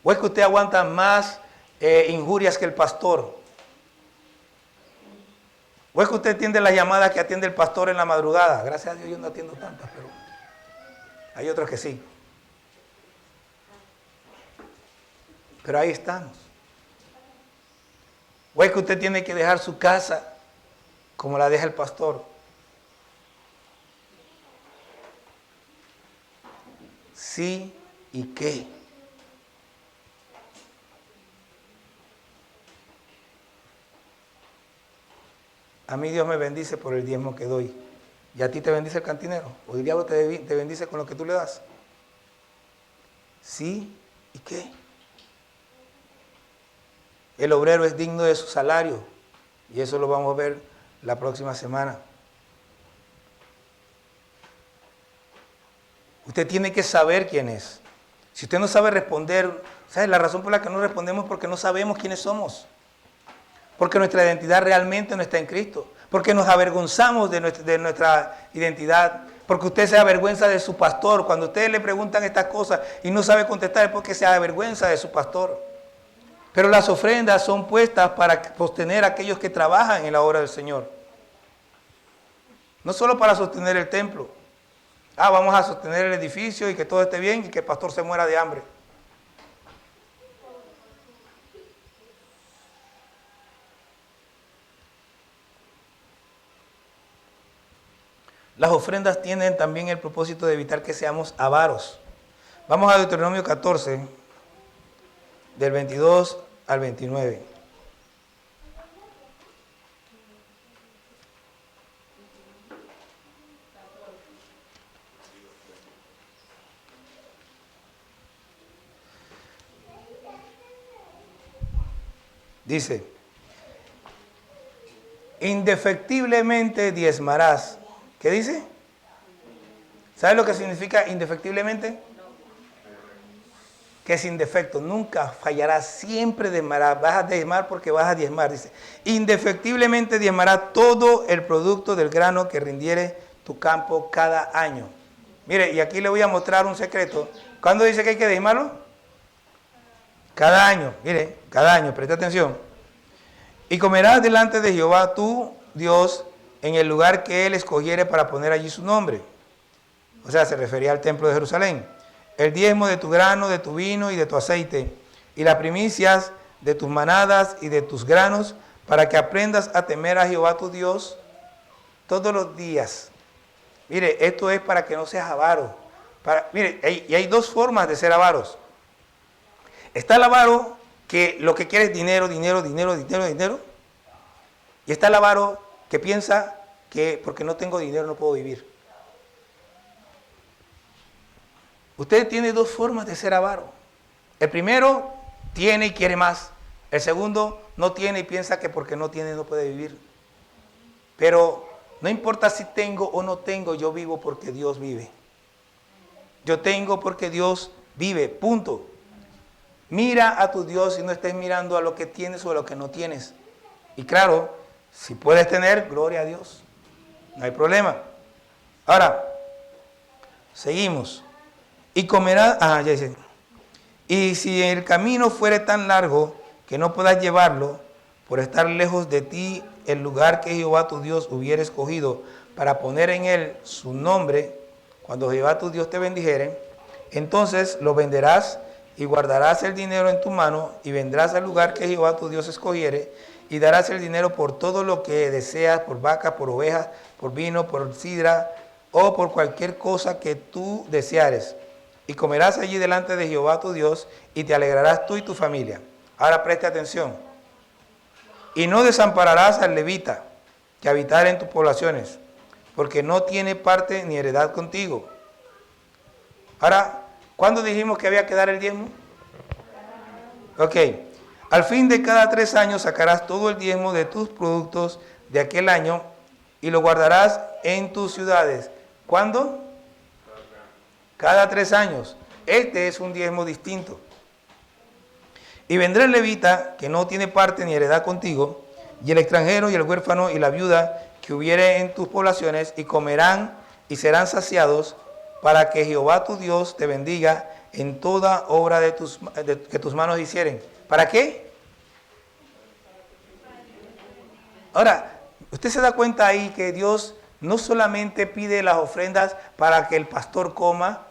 ¿O es que usted aguanta más injurias que el pastor? ¿O es que usted atiende las llamadas que atiende el pastor en la madrugada? Gracias a Dios yo no atiendo tantas, pero hay otros que sí. Pero ahí estamos. ¿O es que usted tiene que dejar su casa como la deja el pastor? Sí y qué. A mí Dios me bendice por el diezmo que doy. ¿Y a ti te bendice el cantinero? ¿O el diablo te bendice con lo que tú le das? ¿Sí? ¿Y qué? El obrero es digno de su salario. Y eso lo vamos a ver la próxima semana. Usted tiene que saber quién es. Si usted no sabe responder, ¿sabe? La razón por la que no respondemos es porque no sabemos quiénes somos. Porque nuestra identidad realmente no está en Cristo. Porque nos avergonzamos de nuestra identidad. Porque usted se avergüenza de su pastor. Cuando ustedes le preguntan estas cosas y no sabe contestar es porque se avergüenza de su pastor. Pero las ofrendas son puestas para sostener a aquellos que trabajan en la obra del Señor. No solo para sostener el templo. Vamos a sostener el edificio y que todo esté bien y que el pastor se muera de hambre. Las ofrendas tienen también el propósito de evitar que seamos avaros. Vamos a Deuteronomio 14, del 22 al 29. Dice, indefectiblemente diezmarás. ¿Qué dice? ¿Sabes lo que significa indefectiblemente? Que sin defecto, nunca fallarás, siempre diezmarás. Vas a diezmar porque vas a diezmar, dice. Indefectiblemente diezmará todo el producto del grano que rindiere tu campo cada año. Mire, y aquí le voy a mostrar un secreto. ¿Cuándo dice que hay que diezmarlo? Cada año, mire, cada año, presta atención. Y comerás delante de Jehová tu Dios en el lugar que él escogiere para poner allí su nombre. O sea, se refería al templo de Jerusalén. El diezmo de tu grano, de tu vino y de tu aceite, y las primicias de tus manadas y de tus granos, para que aprendas a temer a Jehová tu Dios todos los días. Mire, esto es para que no seas avaro. Mire, hay dos formas de ser avaros. Está el avaro que lo que quiere es dinero, dinero, dinero, dinero, dinero. Y está el avaro que piensa que porque no tengo dinero no puedo vivir. Usted tiene dos formas de ser avaro. El primero tiene y quiere más. El segundo no tiene y piensa que porque no tiene no puede vivir. Pero no importa si tengo o no tengo, yo vivo porque Dios vive. Yo tengo porque Dios vive, punto. Mira a tu Dios y no estés mirando a lo que tienes o a lo que no tienes. Y claro, si puedes tener, gloria a Dios. No hay problema. Ahora, seguimos. Y comerás, ya dice, y si el camino fuere tan largo que no puedas llevarlo, por estar lejos de ti el lugar que Jehová tu Dios hubiera escogido para poner en él su nombre, cuando Jehová tu Dios te bendijere, entonces lo venderás y guardarás el dinero en tu mano y vendrás al lugar que Jehová tu Dios escogiere y darás el dinero por todo lo que deseas, por vacas, por ovejas, por vino, por sidra o por cualquier cosa que tú deseares. Y comerás allí delante de Jehová tu Dios y te alegrarás tú y tu familia. Ahora preste atención. Y no desampararás al levita que habitare en tus poblaciones, porque no tiene parte ni heredad contigo. Ahora, ¿cuándo dijimos que había que dar el diezmo? Ok. Al fin de cada 3 años sacarás todo el diezmo de tus productos de aquel año y lo guardarás en tus ciudades. ¿Cuándo? Cada 3 años. Este es un diezmo distinto. Y vendrá el levita, que no tiene parte ni heredad contigo, y el extranjero y el huérfano y la viuda que hubiere en tus poblaciones, y comerán y serán saciados, para que Jehová tu Dios te bendiga en toda obra que tus manos hicieren. ¿Para qué? Ahora, usted se da cuenta ahí que Dios no solamente pide las ofrendas para que el pastor coma,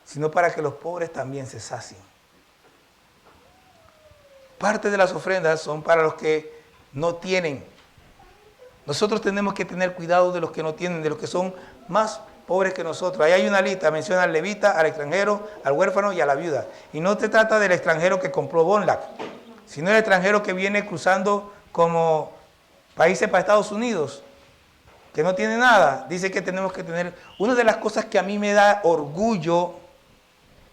sino para que los pobres también se sacien. Parte de las ofrendas son para los que no tienen. Nosotros tenemos que tener cuidado de los que no tienen, de los que son más pobres que nosotros. Ahí hay una lista, menciona al levita, al extranjero, al huérfano y a la viuda. Y no se trata del extranjero que compró Bonlac, sino el extranjero que viene cruzando como países para Estados Unidos, que no tiene nada. Dice que tenemos que tener... Una de las cosas que a mí me da orgullo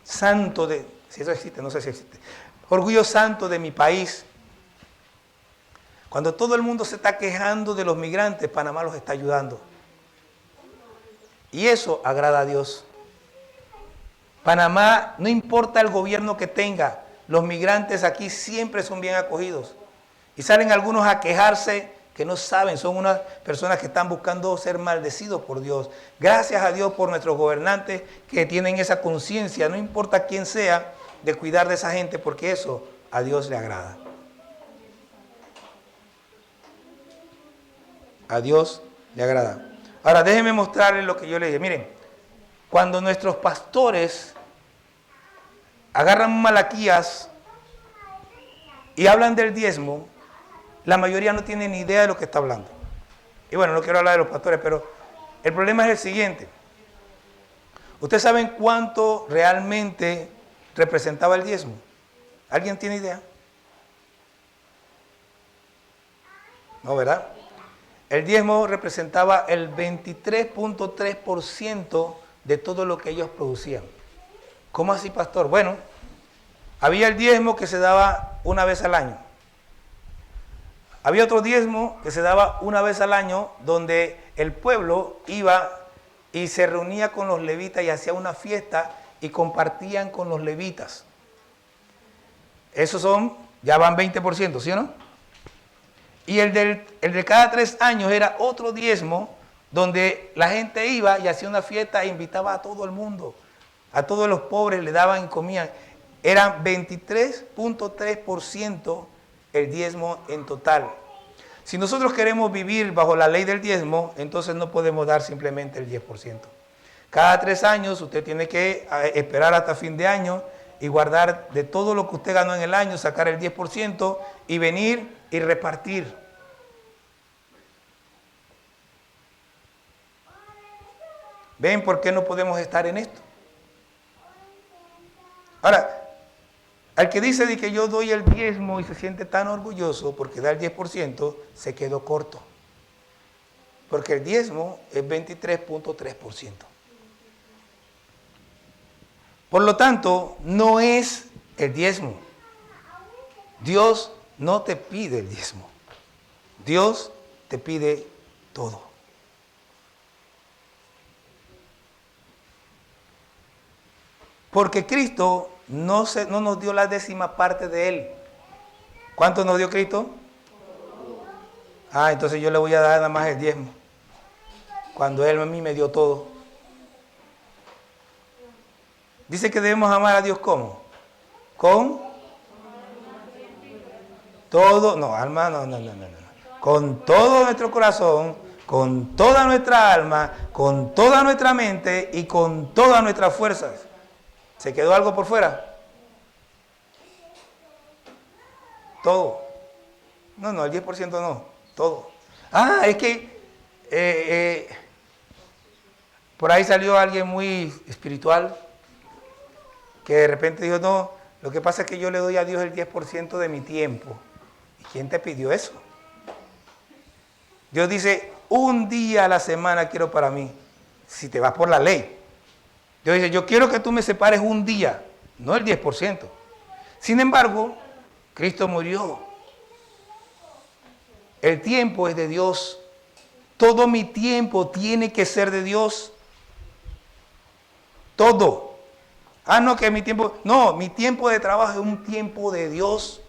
santo de... Si eso existe, no sé si existe. Orgullo santo de mi país. Cuando todo el mundo se está quejando de los migrantes, Panamá los está ayudando. Y eso agrada a Dios. Panamá, no importa el gobierno que tenga, los migrantes aquí siempre son bien acogidos. Y salen algunos a quejarse que no saben, son unas personas que están buscando ser maldecidos por Dios. Gracias a Dios por nuestros gobernantes que tienen esa conciencia, no importa quién sea, de cuidar de esa gente, porque eso a Dios le agrada. A Dios le agrada. Ahora, déjenme mostrarles lo que yo les dije. Miren, cuando nuestros pastores agarran Malaquías y hablan del diezmo, la mayoría no tiene ni idea de lo que está hablando. Y bueno, no quiero hablar de los pastores, pero el problema es el siguiente. ¿Ustedes saben cuánto realmente representaba el diezmo? ¿Alguien tiene idea? No, ¿verdad? El diezmo representaba el 23.3% de todo lo que ellos producían. ¿Cómo así, pastor? Bueno, Había el diezmo que se daba una vez al año. Había otro diezmo que se daba una vez al año, donde el pueblo iba y se reunía con los levitas y hacía una fiesta y compartían con los levitas. Esos ya van 20%, ¿sí o no? Y el de cada 3 años era otro diezmo, donde la gente iba y hacía una fiesta e invitaba a todo el mundo. A todos los pobres le daban y comían. Eran 23.3% el diezmo en total. Si nosotros queremos vivir bajo la ley del diezmo, entonces no podemos dar simplemente el 10%. Cada 3 años usted tiene que esperar hasta fin de año y guardar de todo lo que usted ganó en el año, sacar el 10% y venir y repartir. ¿Ven por qué no podemos estar en esto? Ahora, al que dice de que yo doy el diezmo y se siente tan orgulloso porque da el 10%, se quedó corto. Porque el diezmo es 23.3%. Por lo tanto, no es el diezmo. Dios no te pide el diezmo. Dios te pide todo. Porque Cristo no nos dio la 10ª parte de Él. ¿Cuánto nos dio Cristo? Entonces yo le voy a dar nada más el diezmo. Cuando Él a mí me dio todo. Dice que debemos amar a Dios ¿cómo? Con todo, no, alma, no. Con todo nuestro corazón, con toda nuestra alma, con toda nuestra mente y con todas nuestras fuerzas. ¿Se quedó algo por fuera? Todo. No, el 10% no, todo. Es que por ahí salió alguien muy espiritual que de repente dijo, no, lo que pasa es que yo le doy a Dios el 10% de mi tiempo. ¿Y quién te pidió eso? Dios dice, un día a la semana quiero para mí, si te vas por la ley. Dios dice, yo quiero que tú me separes un día, no el 10%. Sin embargo, Cristo murió. El tiempo es de Dios. Todo mi tiempo tiene que ser de Dios. Todo. No, que mi tiempo... No, mi tiempo de trabajo es un tiempo de Dios.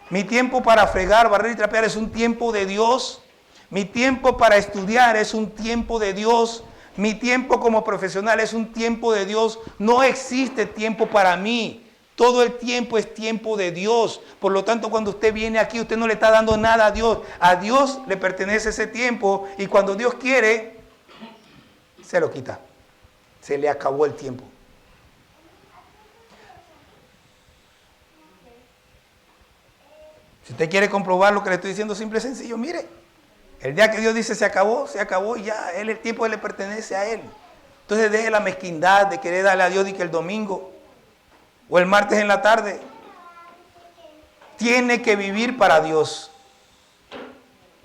Mi tiempo para fregar, barrer y trapear es un tiempo de Dios. Mi tiempo para estudiar es un tiempo de Dios. Mi tiempo como profesional es un tiempo de Dios. No existe tiempo para mí. Todo el tiempo es tiempo de Dios. Por lo tanto, cuando usted viene aquí, usted no le está dando nada a Dios. A Dios le pertenece ese tiempo y cuando Dios quiere, se lo quita. Se le acabó el tiempo. Si usted quiere comprobar lo que le estoy diciendo, simple y sencillo, mire. El día que Dios dice se acabó y ya. El tiempo le pertenece a Él. Entonces deje la mezquindad de querer darle a Dios y que el domingo o el martes en la tarde. Tiene que vivir para Dios.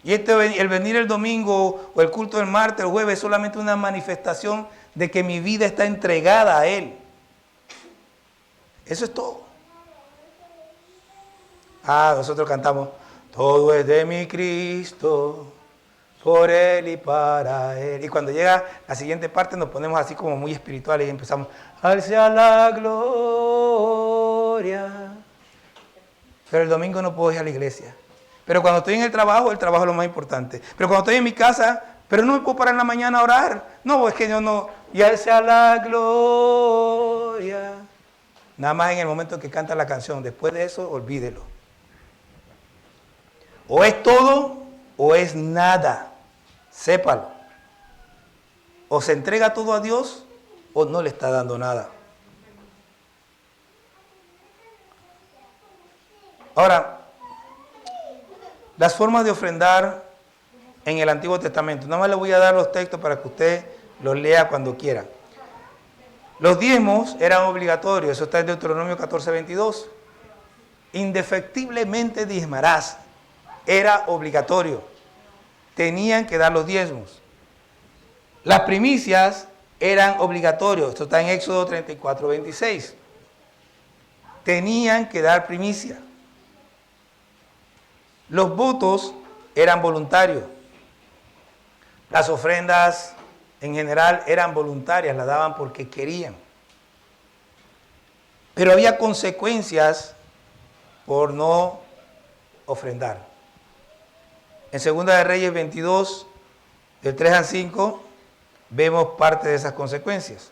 Y el venir el domingo o el culto del martes o el jueves es solamente una manifestación de que mi vida está entregada a Él. Eso es todo. Nosotros cantamos, todo es de mi Cristo, por Él y para Él. Y cuando llega la siguiente parte nos ponemos así como muy espirituales y empezamos, al sea la gloria. Pero el domingo no puedo ir a la iglesia. Pero cuando estoy en el trabajo es lo más importante. Pero cuando estoy en mi casa, pero no me puedo parar en la mañana a orar. No, es que yo no, y al sea la gloria. Nada más en el momento que canta la canción. Después de eso, olvídelo. O es todo o es nada. Sépalo. O se entrega todo a Dios o no le está dando nada. Ahora, las formas de ofrendar en el Antiguo Testamento. Nada más le voy a dar los textos para que usted los lea cuando quiera. Los diezmos eran obligatorios. Eso está en Deuteronomio 14:22. Indefectiblemente diezmarás. Era obligatorio. Tenían que dar los diezmos. Las primicias eran obligatorios. Esto está en Éxodo 34:26. tenían que dar primicia. Los votos eran voluntarios. Las ofrendas en general eran voluntarias, las daban porque querían. Pero había consecuencias por no ofrendar. En 2 de Reyes 22, del 3 al 5, vemos parte de esas consecuencias.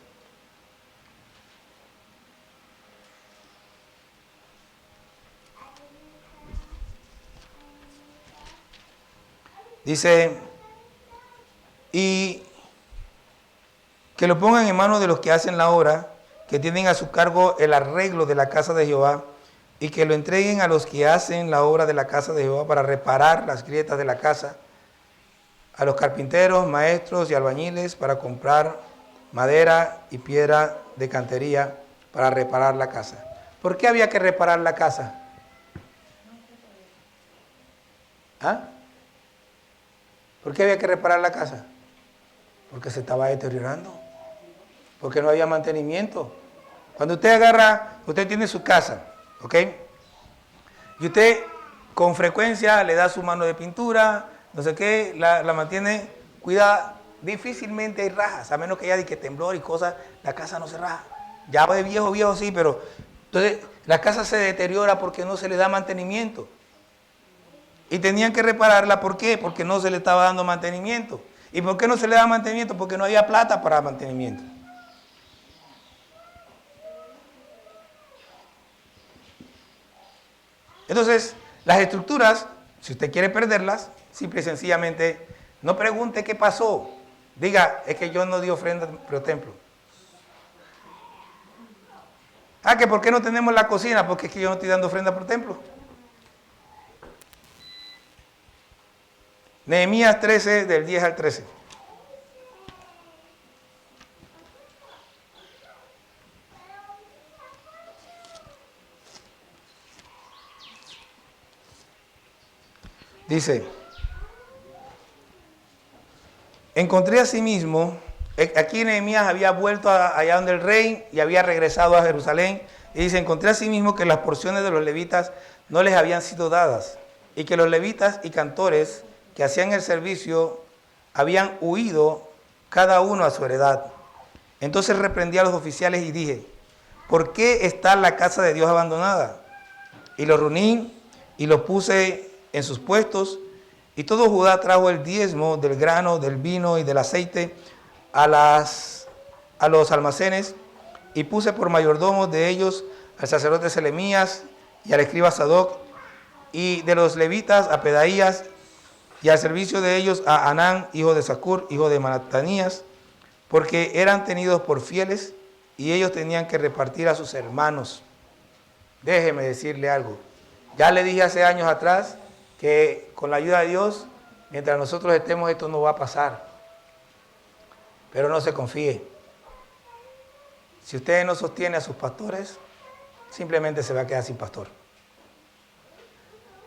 Dice, y que lo pongan en manos de los que hacen la obra, que tienen a su cargo el arreglo de la casa de Jehová, y que lo entreguen a los que hacen la obra de la casa de Jehová para reparar las grietas de la casa, a los carpinteros, maestros y albañiles para comprar madera y piedra de cantería para reparar la casa. ¿Por qué había que reparar la casa? ¿Ah? ¿Por qué había que reparar la casa? Porque se estaba deteriorando, porque no había mantenimiento. Cuando usted agarra, usted tiene su casa, ¿ok? Y usted con frecuencia le da su mano de pintura, no sé qué, la mantiene cuidada. Difícilmente hay rajas, a menos que haya de que temblor y cosas, la casa no se raja. Ya de viejo sí, pero entonces la casa se deteriora porque no se le da mantenimiento. Y tenían que repararla, ¿por qué? Porque no se le estaba dando mantenimiento. ¿Y por qué no se le da mantenimiento? Porque no había plata para mantenimiento. Entonces, las estructuras, si usted quiere perderlas, simple y sencillamente, no pregunte qué pasó. Diga, es que yo no di ofrenda pro templo. Ah, que ¿por qué no tenemos la cocina? Porque es que yo no estoy dando ofrenda pro templo. Nehemías 13, del 10 al 13. Dice, encontré asimismo, aquí Nehemías había vuelto allá donde el rey y había regresado a Jerusalén, y dice, encontré asimismo que las porciones de los levitas no les habían sido dadas, y que los levitas y cantores que hacían el servicio habían huido cada uno a su heredad. Entonces reprendí a los oficiales y dije, ¿por qué está la casa de Dios abandonada? Y los reuní y los puse en sus puestos, y todo Judá trajo el diezmo del grano, del vino y del aceite a los almacenes, y puse por mayordomos de ellos al sacerdote Selemías y al escriba Sadoc, y de los levitas a Pedaías, y al servicio de ellos a Anán, hijo de Zacur, hijo de Matanías, porque eran tenidos por fieles y ellos tenían que repartir a sus hermanos. Déjeme decirle algo. Ya le dije hace años atrás que con la ayuda de Dios, mientras nosotros estemos, esto no va a pasar. Pero no se confíe. Si usted no sostiene a sus pastores, simplemente se va a quedar sin pastor.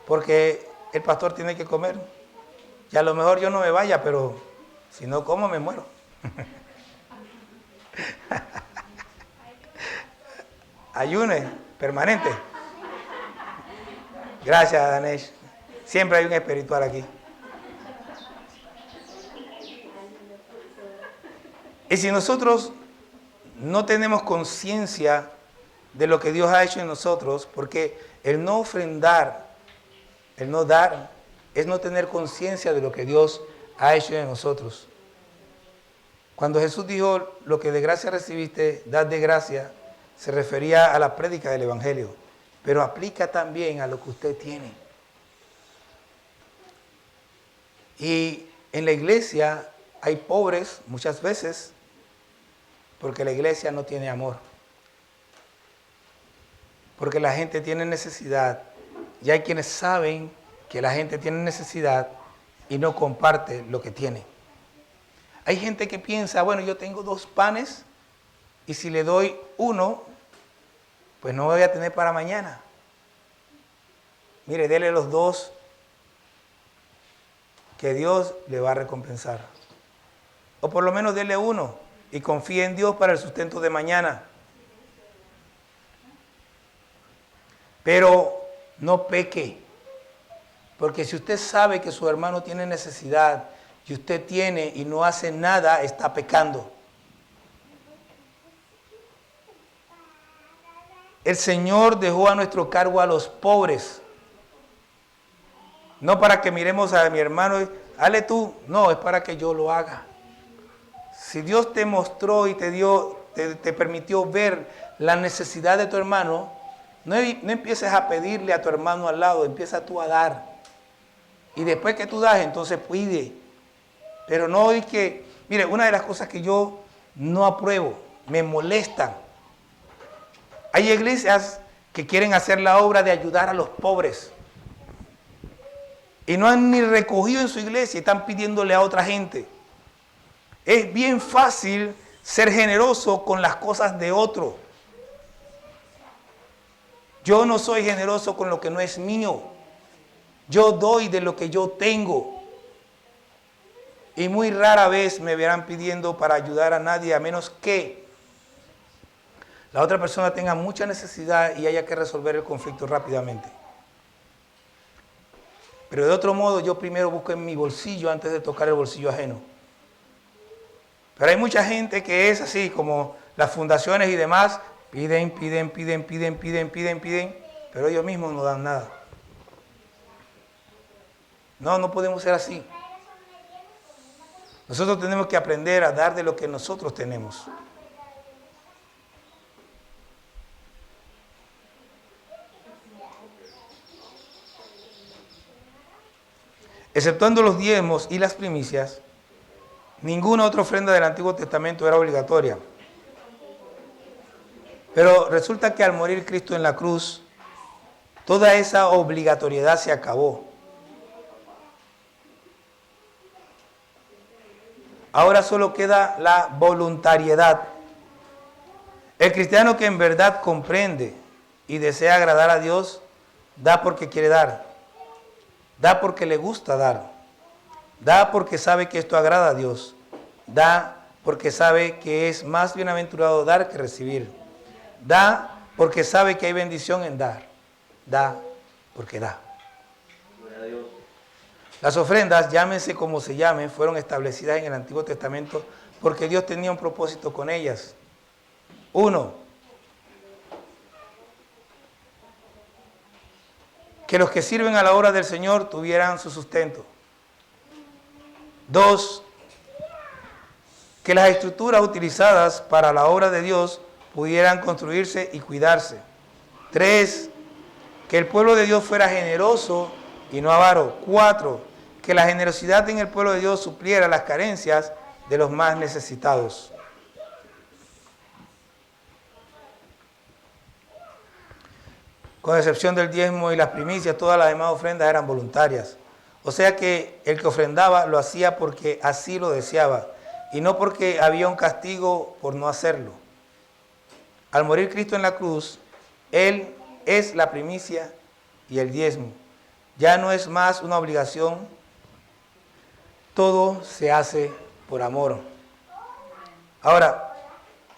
Porque el pastor tiene que comer. Y a lo mejor yo no me vaya, pero si no como me muero. Ayune, permanente. Gracias, Danesh. Siempre hay un espiritual aquí. Y si nosotros no tenemos conciencia de lo que Dios ha hecho en nosotros, porque el no ofrendar, el no dar, es no tener conciencia de lo que Dios ha hecho en nosotros. Cuando Jesús dijo, lo que de gracia recibiste, dad de gracia, se refería a la prédica del Evangelio, pero aplica también a lo que usted tiene. Y en la iglesia hay pobres muchas veces porque la iglesia no tiene amor. Porque la gente tiene necesidad y hay quienes saben que la gente tiene necesidad y no comparte lo que tiene. Hay gente que piensa, bueno, yo tengo 2 panes y si le doy 1, pues no voy a tener para mañana. Mire, dele los 2 que Dios le va a recompensar. O por lo menos dele 1 y confíe en Dios para el sustento de mañana. Pero no peque. Porque si usted sabe que su hermano tiene necesidad y usted tiene y no hace nada, está pecando. El Señor dejó a nuestro cargo a los pobres. No para que miremos a mi hermano, hazle tú. No, es para que yo lo haga. Si Dios te mostró y te permitió ver la necesidad de tu hermano, no empieces a pedirle a tu hermano al lado, empieza tú a dar. Y después que tú das, entonces pide. Pero no es que, mire, una de las cosas que yo no apruebo, me molestan. Hay iglesias que quieren hacer la obra de ayudar a los pobres. Y no han ni recogido en su iglesia y están pidiéndole a otra gente. Es bien fácil ser generoso con las cosas de otro. Yo no soy generoso con lo que no es mío. Yo doy de lo que yo tengo. Y muy rara vez me verán pidiendo para ayudar a nadie, a menos que la otra persona tenga mucha necesidad y haya que resolver el conflicto rápidamente. Pero de otro modo, yo primero busco en mi bolsillo antes de tocar el bolsillo ajeno. Pero hay mucha gente que es así, como las fundaciones y demás, piden, pero ellos mismos no dan nada. No podemos ser así. Nosotros tenemos que aprender a dar de lo que nosotros tenemos. Exceptuando los diezmos y las primicias, ninguna otra ofrenda del Antiguo Testamento era obligatoria. Pero resulta que al morir Cristo en la cruz, toda esa obligatoriedad se acabó. Ahora solo queda la voluntariedad. El cristiano que en verdad comprende y desea agradar a Dios, da porque quiere dar. Da porque le gusta dar. Da porque sabe que esto agrada a Dios. Da porque sabe que es más bienaventurado dar que recibir. Da porque sabe que hay bendición en dar. Da porque da. Las ofrendas, llámense como se llamen, fueron establecidas en el Antiguo Testamento porque Dios tenía un propósito con ellas. 1. Que los que sirven a la obra del Señor tuvieran su sustento. 2. Que las estructuras utilizadas para la obra de Dios pudieran construirse y cuidarse. 3. Que el pueblo de Dios fuera generoso y no avaro. 4. Que la generosidad en el pueblo de Dios supliera las carencias de los más necesitados. Con excepción del diezmo y las primicias, todas las demás ofrendas eran voluntarias. O sea que el que ofrendaba lo hacía porque así lo deseaba y no porque había un castigo por no hacerlo. Al morir Cristo en la cruz, Él es la primicia y el diezmo. Ya no es más una obligación, todo se hace por amor. Ahora,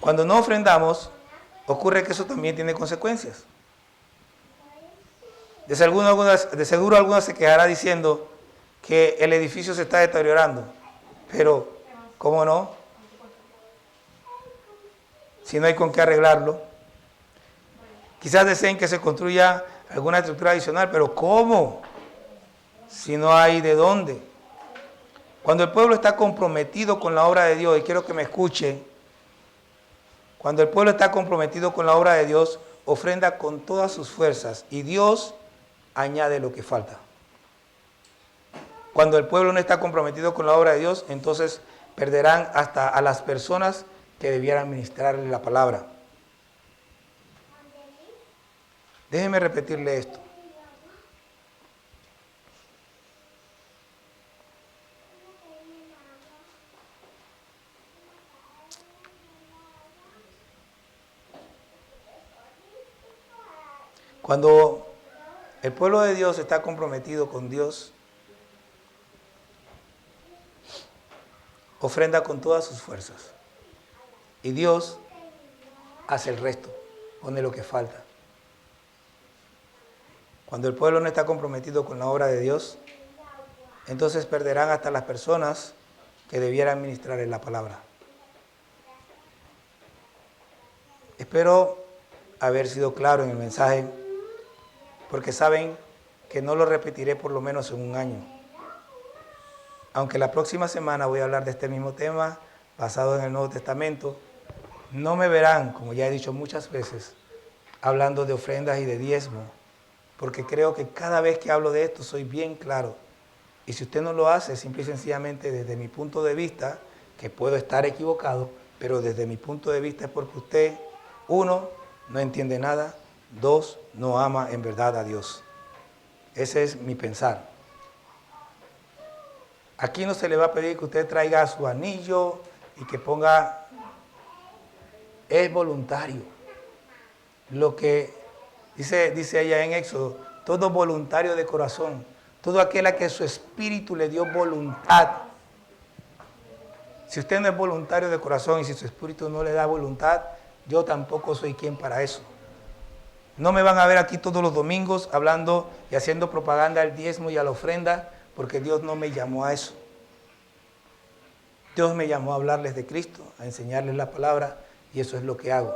cuando no ofrendamos, ocurre que eso también tiene consecuencias. De seguro alguna se quedará diciendo que el edificio se está deteriorando. Pero, ¿cómo no? Si no hay con qué arreglarlo. Quizás deseen que se construya alguna estructura adicional, pero ¿cómo? Si no hay de dónde. Cuando el pueblo está comprometido con la obra de Dios, y quiero que me escuche, cuando el pueblo está comprometido con la obra de Dios, ofrenda con todas sus fuerzas y Dios añade lo que falta. Cuando el pueblo no está comprometido con la obra de Dios, entonces perderán hasta a las personas que debieran ministrarle la palabra. Déjeme repetirle esto. Cuando el pueblo de Dios está comprometido con Dios, ofrenda con todas sus fuerzas. Y Dios hace el resto, pone lo que falta. Cuando el pueblo no está comprometido con la obra de Dios, entonces perderán hasta las personas que debieran ministrar en la palabra. Espero haber sido claro en el mensaje, porque saben que no lo repetiré por lo menos en un año. Aunque la próxima semana voy a hablar de este mismo tema, basado en el Nuevo Testamento, no me verán, como ya he dicho muchas veces, hablando de ofrendas y de diezmo, porque creo que cada vez que hablo de esto soy bien claro. Y si usted no lo hace, simple y sencillamente desde mi punto de vista, que puedo estar equivocado, pero desde mi punto de vista es porque usted, uno, no entiende nada, dos, no ama en verdad a Dios. Ese es mi pensar. Aquí no se le va a pedir que usted traiga su anillo y que ponga, es voluntario. Lo que dice allá en Éxodo, todo voluntario de corazón, todo aquel a que su espíritu le dio voluntad. Si usted no es voluntario de corazón y si su espíritu no le da voluntad, yo tampoco soy quien para eso. No me van a ver aquí todos los domingos hablando y haciendo propaganda al diezmo y a la ofrenda, porque Dios no me llamó a eso. Dios me llamó a hablarles de Cristo, a enseñarles la palabra, y eso es lo que hago.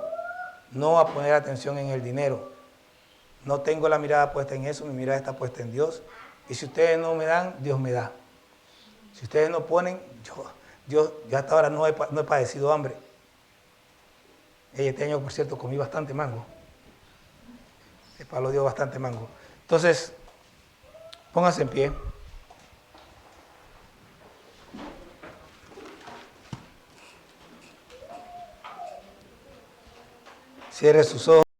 No a poner atención en el dinero. No tengo la mirada puesta en eso, mi mirada está puesta en Dios. Y si ustedes no me dan, Dios me da. Si ustedes no ponen, yo hasta ahora no he padecido hambre. Este año, por cierto, comí bastante mango. El palo dio bastante mango. Entonces, pónganse en pie. Cierre sus ojos.